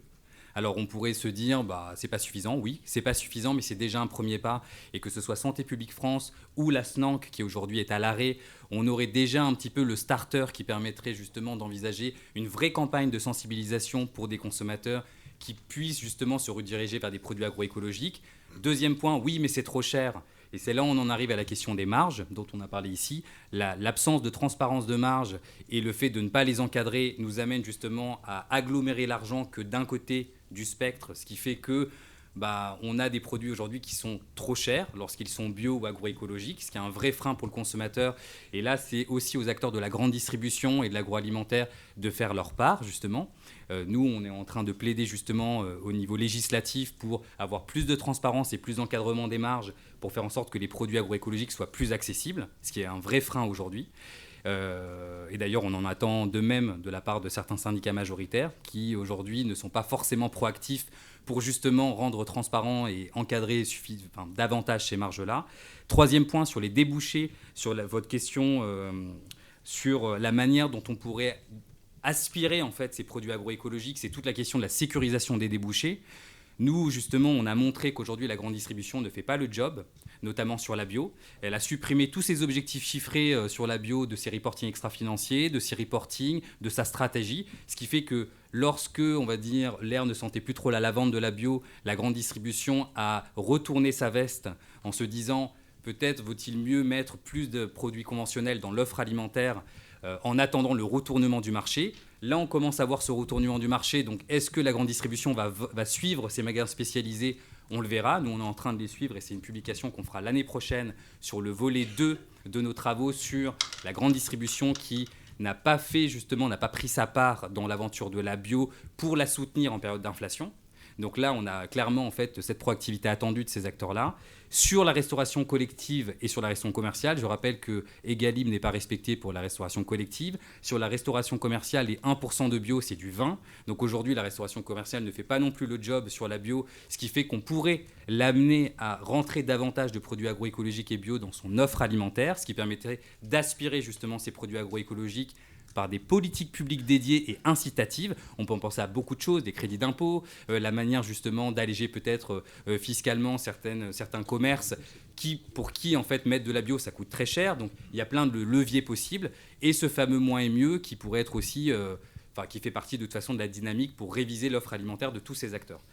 Alors on pourrait se dire, c'est pas suffisant. Oui, c'est pas suffisant, mais c'est déjà un premier pas. Et que ce soit Santé publique France ou la SNANC, qui aujourd'hui est à l'arrêt, on aurait déjà un petit peu le starter qui permettrait justement d'envisager une vraie campagne de sensibilisation pour des consommateurs qui puissent justement se rediriger vers des produits agroécologiques. Deuxième point, oui, mais c'est trop cher. Et c'est là où on en arrive à la question des marges, dont on a parlé ici. L'absence de transparence de marge et le fait de ne pas les encadrer nous amène justement à agglomérer l'argent que d'un côté du spectre, ce qui fait que on a des produits aujourd'hui qui sont trop chers lorsqu'ils sont bio ou agroécologiques, ce qui est un vrai frein pour le consommateur. Et là, c'est aussi aux acteurs de la grande distribution et de l'agroalimentaire de faire leur part, justement. Nous, on est en train de plaider justement au niveau législatif pour avoir plus de transparence et plus d'encadrement des marges pour faire en sorte que les produits agroécologiques soient plus accessibles, ce qui est un vrai frein aujourd'hui. Et d'ailleurs, on en attend de même de la part de certains syndicats majoritaires qui, aujourd'hui, ne sont pas forcément proactifs pour justement rendre transparent et encadrer davantage ces marges-là. Troisième point, sur les débouchés, sur votre question sur la manière dont on pourrait aspirer en fait ces produits agroécologiques, c'est toute la question de la sécurisation des débouchés. Nous, justement, on a montré qu'aujourd'hui, la grande distribution ne fait pas le job, notamment sur la bio. Elle a supprimé tous ses objectifs chiffrés sur la bio de ses reporting extra-financiers, de ses reporting, de sa stratégie, ce qui fait que lorsque, on va dire, l'air ne sentait plus trop la lavande de la bio, la grande distribution a retourné sa veste en se disant peut-être vaut-il mieux mettre plus de produits conventionnels dans l'offre alimentaire en attendant le retournement du marché. Là, on commence à voir ce retournement du marché. Donc, est-ce que la grande distribution va suivre ces magasins spécialisés ? On le verra. Nous, on est en train de les suivre et c'est une publication qu'on fera l'année prochaine sur le volet 2 de nos travaux sur la grande distribution qui n'a pas pris sa part dans l'aventure de la bio pour la soutenir en période d'inflation. Donc là, on a clairement en fait cette proactivité attendue de ces acteurs-là. Sur la restauration collective et sur la restauration commerciale, je rappelle que Egalim n'est pas respecté pour la restauration collective. Sur la restauration commerciale, les 1% de bio, c'est du vin. Donc aujourd'hui, la restauration commerciale ne fait pas non plus le job sur la bio, ce qui fait qu'on pourrait l'amener à rentrer davantage de produits agroécologiques et bio dans son offre alimentaire, ce qui permettrait d'aspirer justement ces produits agroécologiques par des politiques publiques dédiées et incitatives. On peut en penser à beaucoup de choses, des crédits d'impôt, la manière justement d'alléger peut-être fiscalement certains commerces pour qui en fait mettre de la bio ça coûte très cher. Donc il y a plein de leviers possibles et ce fameux moins est mieux qui pourrait être aussi, qui fait partie de toute façon de la dynamique pour réviser l'offre alimentaire de tous ces acteurs.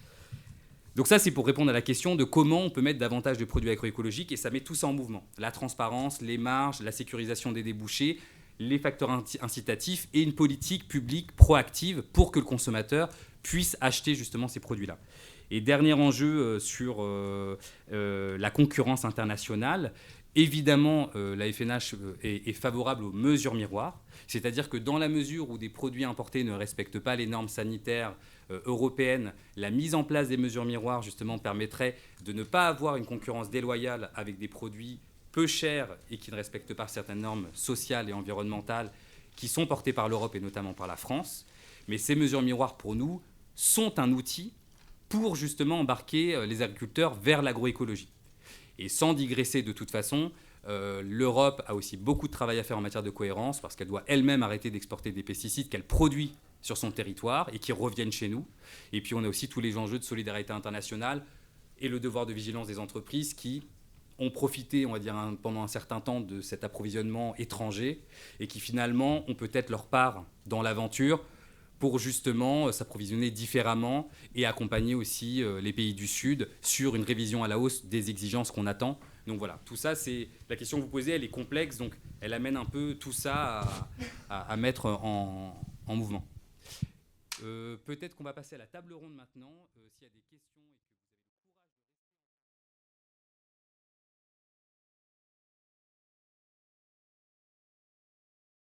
Donc ça, c'est pour répondre à la question de comment on peut mettre davantage de produits agroécologiques et ça met tout ça en mouvement. La transparence, les marges, la sécurisation des débouchés, les facteurs incitatifs et une politique publique proactive pour que le consommateur puisse acheter justement ces produits-là. Et dernier enjeu sur la concurrence internationale, évidemment, la FNH est favorable aux mesures miroirs, c'est-à-dire que dans la mesure où des produits importés ne respectent pas les normes sanitaires européennes, la mise en place des mesures miroirs justement permettrait de ne pas avoir une concurrence déloyale avec des produits peu chers et qui ne respectent pas certaines normes sociales et environnementales qui sont portées par l'Europe et notamment par la France. Mais ces mesures miroirs, pour nous, sont un outil pour justement embarquer les agriculteurs vers l'agroécologie. Et sans digresser de toute façon, l'Europe a aussi beaucoup de travail à faire en matière de cohérence parce qu'elle doit elle-même arrêter d'exporter des pesticides qu'elle produit sur son territoire et qui reviennent chez nous. Et puis on a aussi tous les enjeux de solidarité internationale et le devoir de vigilance des entreprises qui ont profité, on va dire, pendant un certain temps de cet approvisionnement étranger et qui finalement ont peut-être leur part dans l'aventure pour justement s'approvisionner différemment et accompagner aussi les pays du Sud sur une révision à la hausse des exigences qu'on attend. Donc voilà, tout ça, c'est la question que vous posez, elle est complexe, donc elle amène un peu tout ça à mettre en mouvement. Peut-être qu'on va passer à la table ronde maintenant, s'il y a des questions.